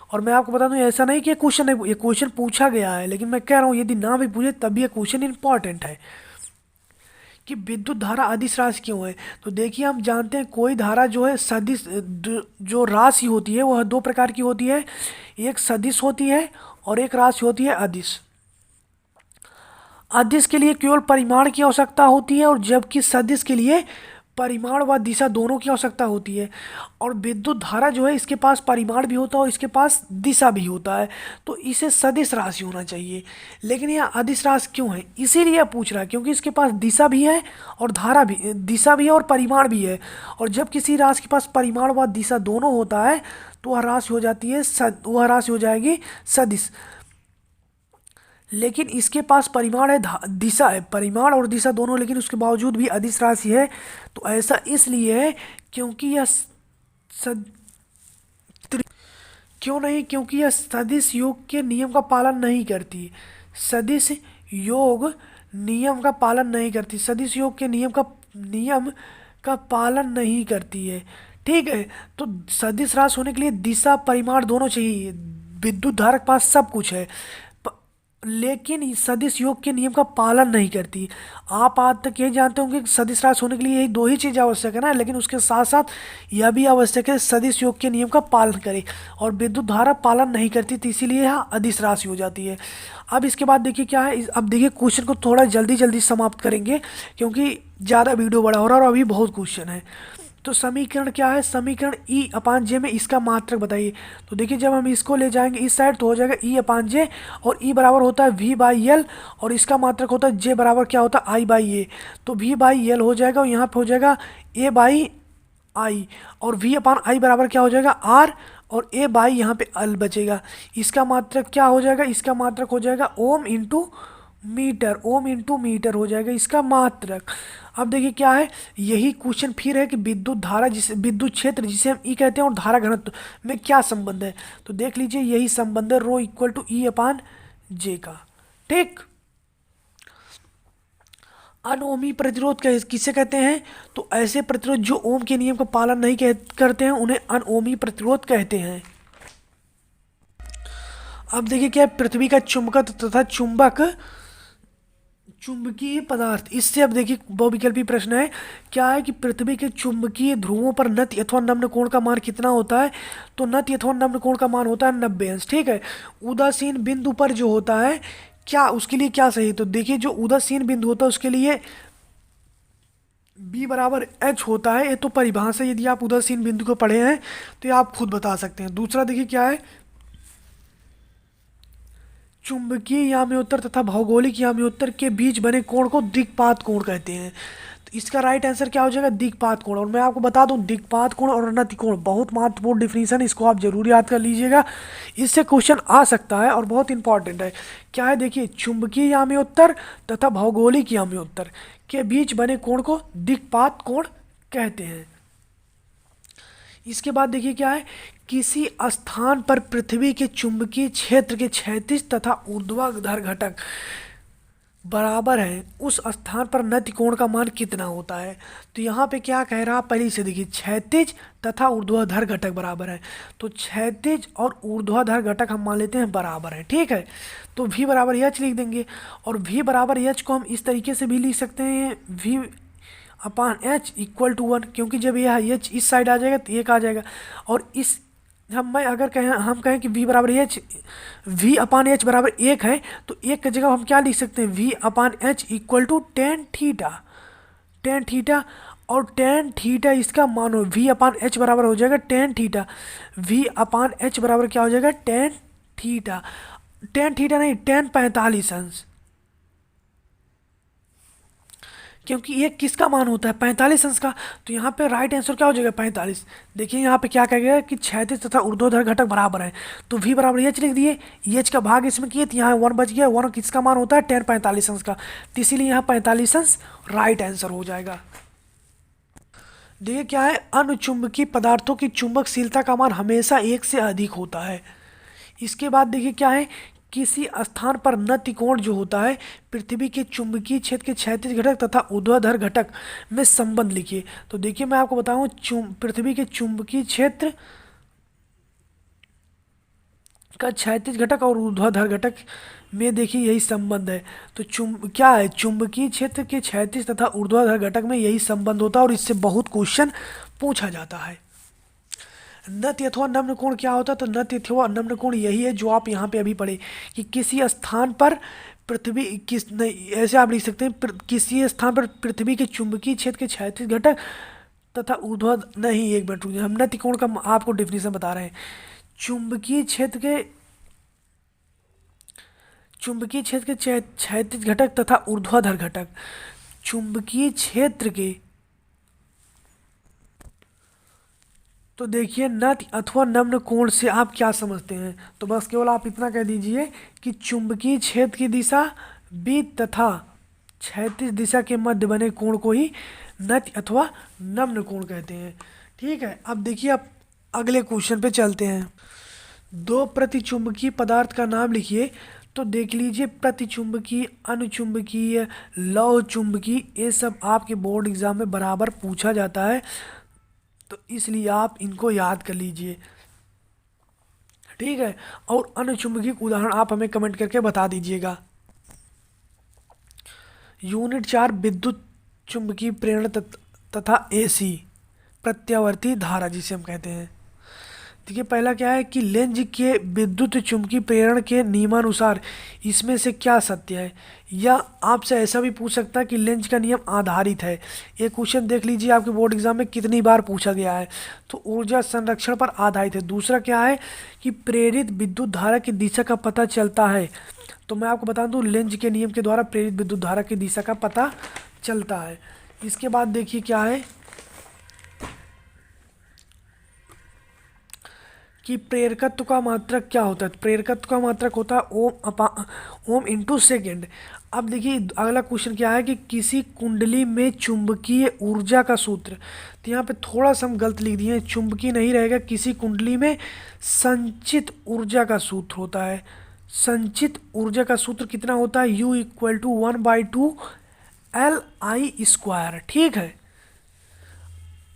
और मैं आपको बता दूं ऐसा नहीं कि ये क्वेश्चन है, ये क्वेश्चन पूछा गया है, लेकिन मैं कह रहा हूँ यदि ना भी पूछे तब भी ये क्वेश्चन इंपॉर्टेंट है कि विद्युत धारा अदिश राशि क्यों है। तो देखिए हम जानते हैं कोई धारा जो है सदिश, जो राशि होती है वह 2 प्रकार की होती है, एक सदिश होती है और एक राशि होती है अदिश। अदिश के लिए केवल परिमाण की आवश्यकता होती है, और जबकि सदिश के लिए परिमाण व दिशा दोनों की आवश्यकता होती है। और विद्युत धारा जो है इसके पास परिमाण भी होता है और इसके पास दिशा भी होता है, तो इसे सदिश राशि होना चाहिए। लेकिन यह अदिश राशि क्यों है, इसीलिए यह पूछ रहा है क्योंकि इसके पास दिशा भी है और धारा भी, दिशा भी है और परिमाण भी है। और जब किसी राशि के पास परिमाण व दिशा दोनों होता है तो वह राशि हो जाती है वह राशि हो जाएगी सदिश। लेकिन इसके पास परिमाण है, दिशा है, परिमाण और दिशा दोनों, लेकिन उसके बावजूद भी अदिश राशि है। तो ऐसा इसलिए है क्योंकि यह सद क्यों नहीं, क्योंकि यह सदिश योग के नियम का पालन नहीं करती, सदिश योग नियम का पालन नहीं करती, सदिश योग के नियम का पालन नहीं करती है। ठीक है, तो सदिश राशि होने के लिए दिशा परिमाण दोनों चाहिए, विद्युत धारा के पास सब कुछ है, लेकिन सदिश योग के नियम का पालन नहीं करती। आप आज तक यही जानते होंगे कि सदिश राशि होने के लिए यही 2 ही चीज़ आवश्यक है ना, लेकिन उसके साथ साथ यह भी आवश्यक है सदिश योग के नियम का पालन करे, और विद्युत धारा पालन नहीं करती, तो इसीलिए यह अदिश राशि हो जाती है। अब इसके बाद देखिए क्या है, अब देखिए क्वेश्चन को थोड़ा जल्दी जल्दी समाप्त करेंगे क्योंकि ज़्यादा वीडियो बड़ा हो रहा है और अभी बहुत क्वेश्चन है। तो समीकरण क्या है, समीकरण ई अपान जे में इसका मात्रक बताइए। तो देखिए जब हम इसको ले जाएंगे इस साइड तो हो जाएगा ई अपान जे, और ई बराबर होता है वी बाई एल, और इसका मात्रक होता है जे बराबर क्या होता है आई बाई ए। तो वी बाई एल हो जाएगा और यहाँ पे हो जाएगा ए बाई आई, और वी अपान आई बराबर क्या हो जाएगा आर, और ए बाई यहाँ पे एल बचेगा। इसका मात्रक क्या हो जाएगा, इसका मात्रक हो जाएगा ohm into metre, ohm into metre हो जाएगा इसका मात्रक। अब देखिए क्या है, यही क्वेश्चन फिर है कि विद्युत धारा जिसे विद्युत क्षेत्र जिसे हम ई कहते हैं और धारा घनत्व में क्या संबंध है। तो देख लीजिए यही संबंध है, रो इक्वल टू ई अपान जे का। ठीक। अनओमी प्रतिरोध किसे कहते हैं? तो ऐसे प्रतिरोध जो ओम के नियम का पालन नहीं करते हैं उन्हें अनओमी प्रतिरोध कहते हैं। अब देखिए क्या है, पृथ्वी का चुंबकत्व तथा चुंबकीय पदार्थ। इससे अब देखिए बहुविकल्पी प्रश्न है, क्या है कि पृथ्वी के चुंबकीय ध्रुवों पर नति अथवा नम्न कोण का मान कितना होता है? तो नति अथवा नम्न कोण का मान होता है 90 अंश। ठीक है। उदासीन बिंदु पर जो होता है, क्या उसके लिए क्या सही? तो देखिए जो उदासीन बिंदु होता है उसके लिए B बराबर H होता है। ये तो परिभाषा, यदि आप उदासीन बिंदु को पढ़े हैं तो ये आप खुद बता सकते हैं। दूसरा देखिए क्या है, चुंबकीय याम्योत्तर तथा भौगोलिक याम्योत्तर के बीच बने कोण को दिक्पात कोण कहते हैं। तो इसका राइट आंसर क्या हो जाएगा? दिक्पात कोण। और मैं आपको बता दूं, दिक्पात कोण और नति कोण बहुत महत्वपूर्ण डिफिनीशन, इसको आप जरूर याद कर लीजिएगा, इससे क्वेश्चन आ सकता है और बहुत इंपॉर्टेंट है। क्या है देखिए, चुंबकीय याम्योत्तर तथा भौगोलिक याम्योत्तर के बीच बने कोण को दिक्पात कोण कहते हैं। इसके बाद देखिए क्या है, किसी स्थान पर पृथ्वी के चुंबकीय क्षेत्र के क्षैतिज तथा ऊर्ध्वाधर घटक बराबर है, उस स्थान पर नति कोण का मान कितना होता है? तो यहाँ पे क्या कह रहा है, पहले से देखिए, क्षैतिज तथा ऊर्ध्वाधर घटक बराबर है। तो क्षैतिज और ऊर्ध्वाधर घटक हम मान लेते हैं बराबर है। ठीक है। तो v बराबर एच लिख देंगे, और v बराबर एच को हम इस तरीके से भी लिख सकते हैं, v upon H equal to 1, क्योंकि जब यह एच इस साइड आ जाएगा तो एक आ जाएगा। और इस हम कहें कि v बराबर एच, v अपान एच बराबर 1 है, तो एक की जगह हम क्या लिख सकते हैं, v upon H equal to tan theta. और टेन थीटा इसका मान हो, v अपान एच बराबर हो जाएगा tan theta. v upon H बराबर क्या हो जाएगा? टेन थीटा नहीं, टेन 45 अंश, क्योंकि ये किसका मान होता है? 45 अंश का। तो यहाँ पे राइट आंसर क्या हो जाएगा? 45। देखिए यहाँ पे क्या कह गया कि क्षैतिज तथा ऊर्ध्वाधर घटक बराबर है, तो v बराबर एच लिख दिए, एच का भाग इसमें किए तो यहाँ 1 बच गया। 1 किसका मान होता है? टेन 45 अंश का, तो इसीलिए यहाँ 45 अंश राइट आंसर हो जाएगा। देखिए क्या है, अनुचुंबकीय पदार्थों की चुंबकशीलता का मान हमेशा 1 से अधिक होता है। इसके बाद देखिए क्या है, किसी स्थान पर नति कोण जो होता है पृथ्वी के चुंबकीय क्षेत्र के क्षैतिज घटक तथा ऊर्ध्वाधर घटक में संबंध लिखिए। तो देखिए मैं आपको बताऊं, पृथ्वी के चुंबकीय क्षेत्र का क्षैतिज घटक और ऊर्ध्वाधर घटक में देखिए यही संबंध है। तो क्या है, चुंबकीय क्षेत्र के क्षैतिज तथा ऊर्ध्वाधर घटक में यही संबंध होता है और इससे बहुत क्वेश्चन पूछा जाता है। नति अथवा नम्न कोण क्या होता है? तो नति अथवा नम्न कोण यही है जो आप यहाँ पे अभी पढ़े, कि किसी स्थान पर पृथ्वी किस नहीं, ऐसे आप लिख सकते हैं, किसी स्थान पर पृथ्वी के चुंबकीय क्षेत्र के क्षैतिज घटक तथा ऊर्ध्वाधर, नहीं एक मिनट रुकिए, हम नति कोण का आपको डेफिनेशन बता रहे हैं। चुंबकीय क्षेत्र के क्षैतिज घटक तथा ऊर्ध्वाधर घटक, चुंबकीय क्षेत्र के, तो देखिए नति अथवा नम्न कोण से आप क्या समझते हैं? तो बस केवल आप इतना कह दीजिए कि चुंबकीय क्षेत्र की दिशा b तथा क्षैतिज दिशा के मध्य बने कोण को ही नति अथवा नम्न कोण कहते हैं। ठीक है। अब देखिए, आप अगले क्वेश्चन पे चलते हैं। दो प्रतिचुंबकीय पदार्थ का नाम लिखिए। तो देख लीजिए, प्रतिचुंबकीय, अनुचुंबकीय, लौह चुंबकीय, ये सब आपके बोर्ड एग्जाम में बराबर पूछा जाता है, तो इसलिए आप इनको याद कर लीजिए। ठीक है। और अनुचुंबकीय उदाहरण आप हमें कमेंट करके बता दीजिएगा। यूनिट 4, विद्युत चुंबकीय प्रेरण तथा एसी प्रत्यावर्ती धारा जिसे हम कहते हैं। देखिए पहला क्या है कि लेंज के विद्युत चुंबकीय प्रेरण के नियमानुसार इसमें से क्या सत्य है, या आपसे ऐसा भी पूछ सकता है कि लेंज का नियम आधारित है। ये क्वेश्चन देख लीजिए आपके बोर्ड एग्जाम में कितनी बार पूछा गया है, तो ऊर्जा संरक्षण पर आधारित है। दूसरा क्या है कि प्रेरित विद्युत धारा की दिशा का पता चलता है। तो मैं आपको बता दूं, लेंज के नियम के द्वारा प्रेरित विद्युत धारा की दिशा का पता चलता है। इसके बाद देखिए क्या है, कि प्रेरकत्व का मात्रक क्या होता है। प्रेरकत्व का मात्रक होता है ओम इंटू सेकेंड। अब देखिए अगला क्वेश्चन क्या है कि किसी कुंडली में चुंबकीय ऊर्जा का सूत्र। तो यहाँ पे थोड़ा सा हम गलत लिख दिए हैं, चुंबकीय नहीं रहेगा, किसी कुंडली में संचित ऊर्जा का सूत्र होता है। संचित ऊर्जा का सूत्र कितना होता है, U equal to 1/2 LI square. ठीक है,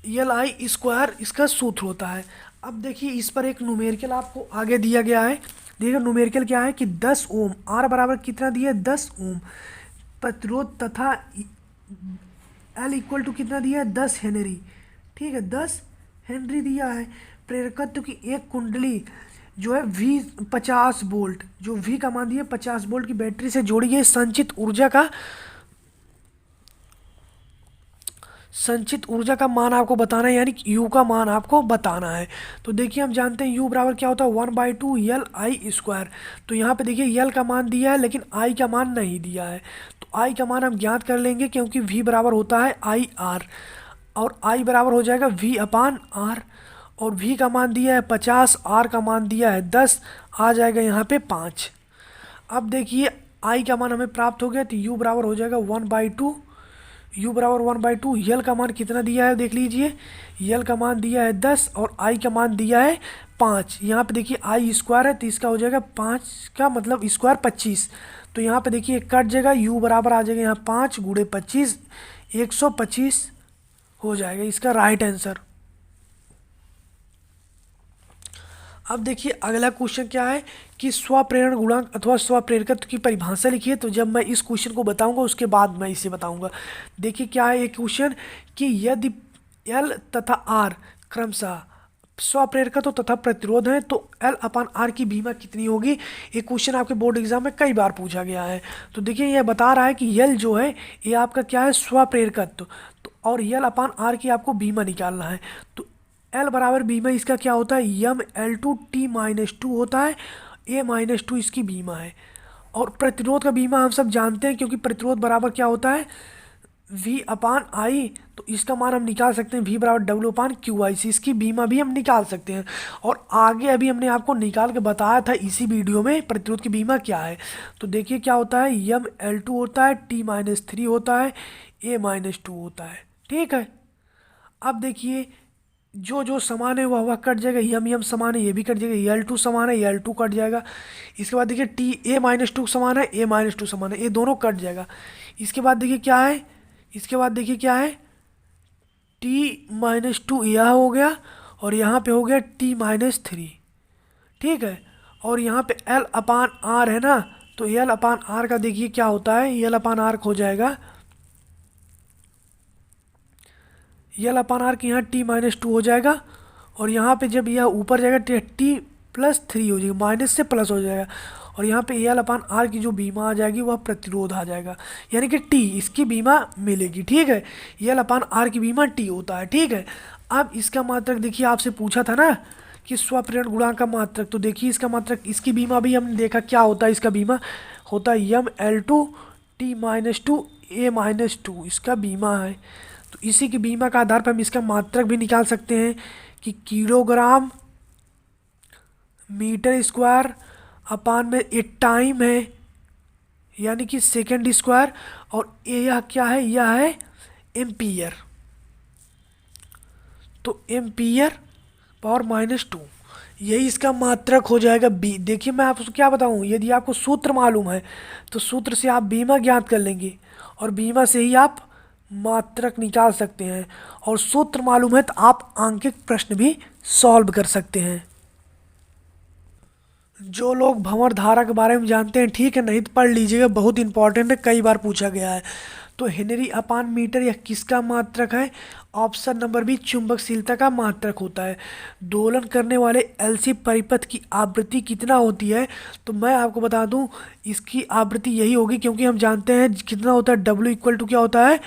LI स्क्वायर इसका सूत्र होता है। अब देखिए इस पर एक न्यूमेरिकल आपको आगे दिया गया है। देखिए न्यूमेरिकल क्या है कि 10 ओम, R बराबर कितना दिया है 10 ओम प्रतिरोध, तथा L इक्वल टू कितना दिया है 10 हेनरी। ठीक है, 10 हेनरी दिया है। प्रेरकत्व की एक कुंडली जो है V 50 वोल्ट, जो V का मान दिया 50 वोल्ट की बैटरी से जोड़ी गई संचित ऊर्जा का मान आपको बताना है, यानी कि U का मान आपको बताना है। तो देखिए हम जानते हैं U बराबर क्या होता है 1/2 LI स्क्वायर। तो यहाँ पे देखिए L का मान दिया है लेकिन I का मान नहीं दिया है, तो I का मान हम ज्ञात कर लेंगे क्योंकि V बराबर होता है IR, और I बराबर हो जाएगा V/R। और V का मान दिया है 50, R का मान दिया है 10, आ जाएगा यहाँ पे 5। अब देखिए I का मान हमें प्राप्त हो गया, तो U बराबर हो जाएगा 1/2। U बराबर 1/2। यल का मान कितना दिया है देख लीजिए, यल का मान दिया है 10 और आई का मान दिया है 5। यहाँ पे देखिए आई स्क्वायर है तो इसका हो जाएगा 5 का मतलब स्क्वायर 25। तो यहाँ पे देखिए कट जाएगा, U बराबर आ जाएगा यहाँ 5 गुणे 25, 125 हो जाएगा इसका राइट आंसर। अब देखिए अगला क्वेश्चन क्या है कि स्वप्रेरण गुणांक अथवा स्वप्रेरकत्व की परिभाषा लिखिए। तो जब मैं इस क्वेश्चन को बताऊंगा उसके बाद मैं इसे बताऊंगा। देखिए क्या है ये क्वेश्चन कि यदि L तथा R क्रमशः स्वप्रेरकत्व तथा प्रतिरोध है तो L/R की बीमा कितनी होगी। ये क्वेश्चन आपके बोर्ड एग्जाम में कई बार पूछा गया है। तो देखिए यह बता रहा है कि L जो है ये आपका क्या है स्वप्रेरकत्व, तो और L/R की आपको बीमा निकालना है। तो L बराबर बीमा इसका क्या होता है M L2T-2 होता है, A-2 इसकी बीमा है। और प्रतिरोध का बीमा हम सब जानते हैं क्योंकि प्रतिरोध बराबर क्या होता है V/I। तो इसका मान हम निकाल सकते हैं V बराबर W/QI से, इसकी बीमा भी हम निकाल सकते हैं। और आगे अभी हमने आपको निकाल के बताया था इसी वीडियो में प्रतिरोध की बीमा क्या है। तो देखिए क्या होता है ML2 होता है, T-3 होता है, A-2 होता है। ठीक है, अब देखिए जो जो समान है वह कट जाएगा, यम समान है ये भी कट जाएगा, L2 समान है L2 कट जाएगा। इसके बाद देखिए A-2 समान है, A-2 समान है, ये दोनों कट जाएगा। इसके बाद देखिए क्या है, इसके बाद देखिए क्या है T-2 यह हो गया और यहाँ पे हो गया T-3। ठीक है, और यहाँ पे L/R है ना, तो L/R का देखिए क्या होता है, L/R हो जाएगा L/R की यहाँ T-2 हो जाएगा। और यहाँ पे जब यह ऊपर जाएगा T+3 हो जाएगा, माइनस से प्लस हो जाएगा। और यहाँ पे L/R की जो बीमा आ जाएगी वह प्रतिरोध आ जाएगा, यानी कि T इसकी बीमा मिलेगी। ठीक है, L/R की बीमा T होता है। ठीक है, अब इसका मात्रक देखिए आपसे पूछा था ना कि स्वप्रेरण गुणांक का मात्रक। तो देखिए इसका मात्रक, इसकी बीमा भी हमने देखा क्या होता है, इसका बीमा होता है ML2T-2 A-2 इसका बीमा है। तो इसी की बीमा का आधार पर हम इसका मात्रक भी निकाल सकते हैं कि किलोग्राम मीटर स्क्वायर अपान में ये टाइम है यानी कि सेकेंड स्क्वायर, और यह क्या है, यह है एम्पियर। तो एम्पियर पावर -2 यही इसका मात्रक हो जाएगा बी। देखिए मैं आपको क्या बताऊं, यदि आपको सूत्र मालूम है तो सूत्र से आप बीमा ज्ञात कर लेंगे और बीमा से ही आप मात्रक निकाल सकते हैं, और सूत्र मालूम है तो आप आंकिक प्रश्न भी सॉल्व कर सकते हैं। जो लोग भंवर धारा के बारे में जानते हैं ठीक है, नहीं तो पढ़ लीजिएगा, बहुत इंपॉर्टेंट है, कई बार पूछा गया है। तो हेनरी अपान मीटर यह किसका मात्रक है। ऑप्शन नंबर बी चुंबकशीलता का मात्रक होता है। दोलन करने वाले एलसी परिपथ की आवृत्ति कितना होती है। तो मैं आपको बता दूं इसकी आवृत्ति यही होगी, क्योंकि हम जानते हैं कितना होता है W इक्वल टू क्या होता है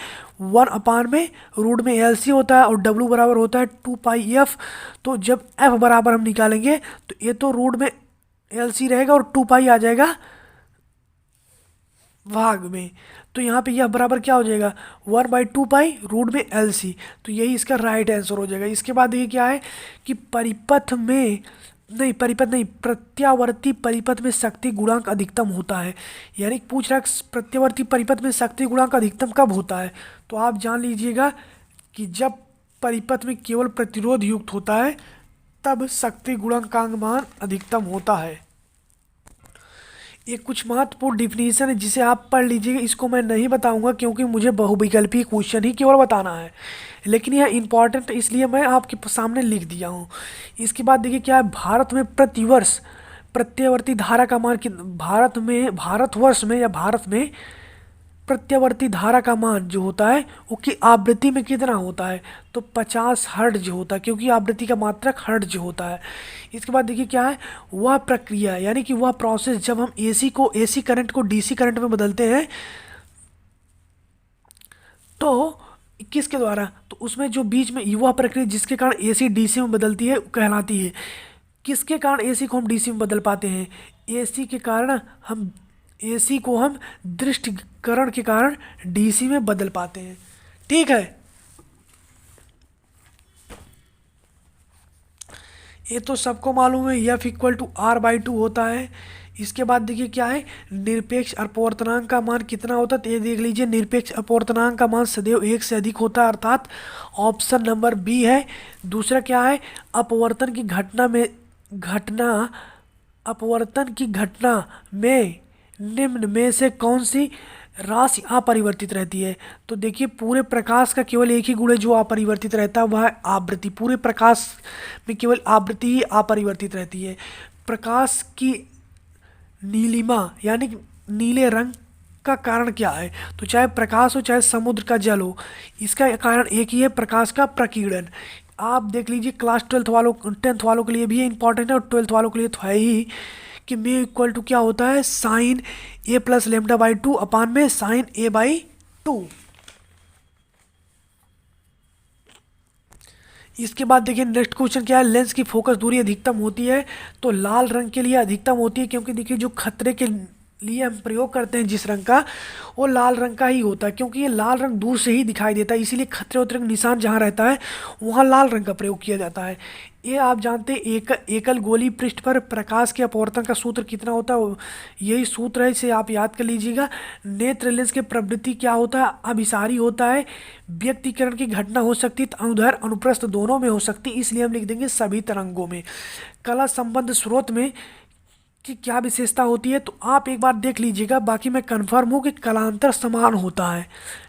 1/√में LC होता है, और W बराबर होता है 2πf। तो जब F बराबर हम निकालेंगे तो ये तो रूट में LC रहेगा और 2π आ जाएगा भाग में। तो यहाँ पे यह बराबर क्या हो जाएगा 1/2π√में LC। तो यही इसका राइट आंसर हो जाएगा। इसके बाद ये क्या है कि परिपथ में नहीं, परिपथ नहीं, प्रत्यावर्ती परिपथ में शक्ति गुणांक अधिकतम होता है। यानी पूछ रहा है प्रत्यावर्ती परिपथ में शक्ति गुणांक अधिकतम कब होता है। तो आप जान लीजिएगा कि जब परिपथ में केवल प्रतिरोध युक्त होता है तब शक्ति गुणांकांक मान अधिकतम होता है। ये कुछ महत्वपूर्ण डिफिनीशन है जिसे आप पढ़ लीजिएगा। इसको मैं नहीं बताऊंगा क्योंकि मुझे बहुविकल्पी क्वेश्चन ही केवल बताना है, लेकिन यह इंपॉर्टेंट इसलिए मैं आपके सामने लिख दिया हूँ। इसके बाद देखिए क्या है, भारत में प्रतिवर्ष प्रत्यावर्ती धारा का मान भारतवर्ष में या भारत में प्रत्यावर्ती धारा का मान जो होता है वो की आवृत्ति में कितना होता है। तो 50 हर्ट्ज होता है, क्योंकि आवृत्ति का मात्रक हर्ट्ज होता है। इसके बाद देखिए क्या है, वह प्रक्रिया यानी कि वह प्रोसेस जब हम एसी करंट को डीसी करंट में बदलते हैं तो किसके द्वारा, तो उसमें जो बीच में वह प्रक्रिया जिसके कारण एसी डीसी में बदलती है कहलाती है। किसके कारण एसी को हम डीसी में बदल पाते हैं, एसी के कारण हम एसी को हम दृष्टिकरण के कारण डीसी में बदल पाते हैं। ठीक है, ये तो सबको मालूम है, F equal to R by two होता है। इसके बाद देखिए क्या है, निरपेक्ष अपवर्तनांक का मान कितना होता है, तो ये देख लीजिए निरपेक्ष अपवर्तनांक का मान सदैव 1 से अधिक होता है, अर्थात ऑप्शन नंबर बी है। दूसरा क्या है, अपवर्तन की घटना में निम्न में से कौन सी राशि अपरिवर्तित रहती है। तो देखिए पूरे प्रकाश का केवल एक ही गुण है जो अपरिवर्तित रहता है, वह है आवृत्ति। पूरे प्रकाश में केवल आवृत्ति ही अपरिवर्तित रहती है। प्रकाश की नीलिमा यानी नीले रंग का कारण क्या है, तो चाहे प्रकाश हो चाहे समुद्र का जल हो, इसका कारण एक ही है, प्रकाश का प्रकीर्णन। आप देख लीजिए क्लास 10th वालों के लिए भी ये इंपॉर्टेंट है और 12th वालों के लिए तो है ही, कि म्यू इक्वल टू क्या होता है, sine A plus lambda by two upon में साइन ए बाई टू। इसके बाद देखिए नेक्स्ट क्वेश्चन क्या है, लेंस की फोकस दूरी अधिकतम होती है तो लाल रंग के लिए अधिकतम होती है, क्योंकि देखिए जो खतरे के लिए हम प्रयोग करते हैं जिस रंग का, वो लाल रंग का ही होता है, क्योंकि ये लाल रंग दूर से ही दिखाई देता है, इसीलिए खतरे उतरे का निशान जहाँ रहता है वहाँ लाल रंग का प्रयोग किया जाता है। ये आप जानते हैं, एकल गोली पृष्ठ पर प्रकाश के अपवर्तन का सूत्र कितना होता है, यही सूत्र है, इसे आप याद कर लीजिएगा। नेत्र लेंस के प्रवृत्ति क्या होता है, अभिसारी होता है। व्यक्तिकरण की घटना हो सकती है तो अनुदैर्ध्य अनुप्रस्थ दोनों में हो सकती है, इसलिए हम लिख देंगे सभी तरंगों में। कला संबंध स्रोत में की क्या विशेषता होती है, तो आप एक बार देख लीजिएगा, बाकी मैं कंफर्म हूँ कि कलांतर समान होता है।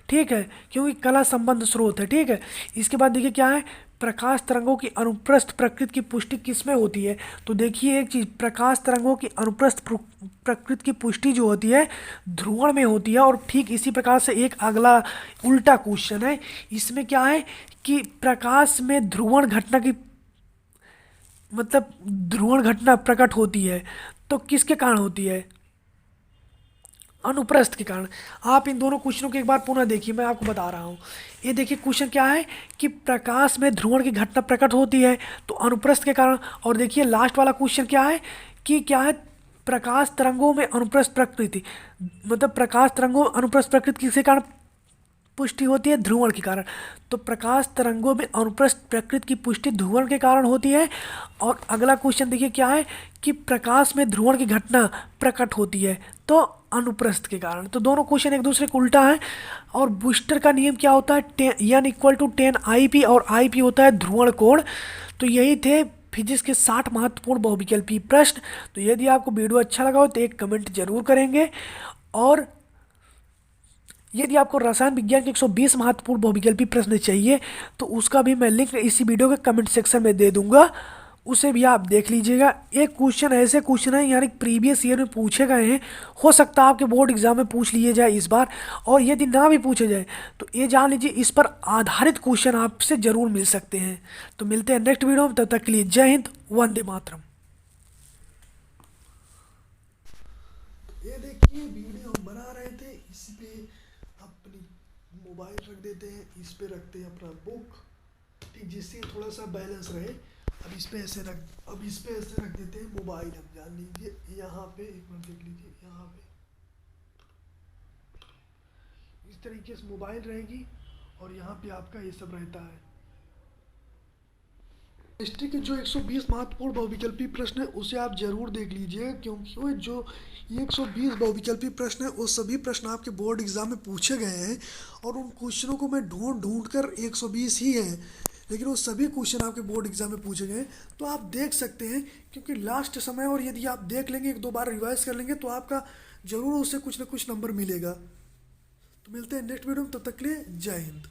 ठीक है, क्योंकि कला संबंध स्रोत है। ठीक है, इसके बाद देखिए क्या है, प्रकाश तरंगों की अनुप्रस्थ प्रकृति की पुष्टि किसमें होती है। तो देखिए एक चीज़, प्रकाश तरंगों की अनुप्रस्थ प्रकृति की पुष्टि जो होती है ध्रुवण में होती है। और ठीक इसी प्रकार से एक अगला उल्टा क्वेश्चन है, इसमें क्या है कि प्रकाश में ध्रुवण घटना की मतलब ध्रुवण घटना प्रकट होती है तो किसके कारण होती है, अनुप्रस्थ के कारण। आप इन दोनों क्वेश्चनों को एक बार पुनः देखिए, मैं आपको बता रहा हूँ। ये देखिए क्वेश्चन क्या है कि प्रकाश में ध्रुवण की घटना प्रकट होती है तो अनुप्रस्थ के कारण। और देखिए लास्ट वाला क्वेश्चन क्या है कि क्या है, प्रकाश तरंगों में अनुप्रस्थ प्रकृति, मतलब प्रकाश तरंगों में अनुप्रस्थ प्रकृति किसके कारण पुष्टि होती है, ध्रुवण के कारण। तो प्रकाश तरंगों में अनुप्रस्थ प्रकृति की पुष्टि ध्रुवण के कारण होती है। और अगला क्वेश्चन देखिए क्या है कि प्रकाश में ध्रुवण की घटना प्रकट होती है तो अनुप्रस्थ के कारण। तो दोनों क्वेश्चन एक दूसरे को उल्टा है। और बूस्टर का नियम क्या होता है, एन इक्वल टू 10 IP, और IP होता है ध्रुवण कोण। तो यही थे फिजिक्स के 60 महत्वपूर्ण बहुविकल्पी प्रश्न। तो यदि आपको वीडियो अच्छा लगा हो तो एक कमेंट जरूर करेंगे। और यदि आपको रसायन विज्ञान के 120 महत्वपूर्ण बहुविकल्पी प्रश्न चाहिए तो उसका भी मैं लिंक इसी वीडियो के कमेंट सेक्शन में दे दूंगा, उसे भी आप देख लीजिएगा। एक क्वेश्चन ऐसे क्वेश्चन है यानी प्रीवियस ईयर में पूछे गए हैं, हो सकता है आपके बोर्ड एग्जाम में पूछ लिए जाए इस बार, और यदि ना भी पूछे जाए तो ये जान लीजिए इस पर आधारित क्वेश्चन आपसे ज़रूर मिल सकते हैं। तो मिलते हैं नेक्स्ट वीडियो में, तब तक के लिए जय हिंद, वंदे मातरम। ये देखिए वीडियो हम बना रहे थे, इस पे अपनी मोबाइल रख देते हैं, इस पे रखते हैं अपना बुक, ठीक, जिससे थोड़ा सा बैलेंस रहे। अब इस पे ऐसे रख देते हैं मोबाइल, हम जान लीजिए यहाँ पे, एक मिनट देख लीजिए यहाँ पे इस तरीके से मोबाइल रहेगी और यहाँ पे आपका ये सब रहता है। हिस्ट्री के जो 120 महत्वपूर्ण बहुविकल्पी प्रश्न है उसे आप जरूर देख लीजिए, क्योंकि वो जो ये 120 बहुविकल्पी प्रश्न है वो सभी प्रश्न आपके बोर्ड एग्जाम में पूछे गए हैं। और उन क्वेश्चनों को मैं ढूंढ ढूंढ कर 120 ही हैं, लेकिन वो सभी क्वेश्चन आपके बोर्ड एग्जाम में पूछे गए हैं। तो आप देख सकते हैं, क्योंकि लास्ट समय, और यदि आप देख लेंगे, एक दो बार रिवाइज कर लेंगे, तो आपका ज़रूर उससे कुछ ना कुछ नंबर मिलेगा। तो मिलते हैं नेक्स्ट वीडियो में, तब तक के लिए जय हिंद।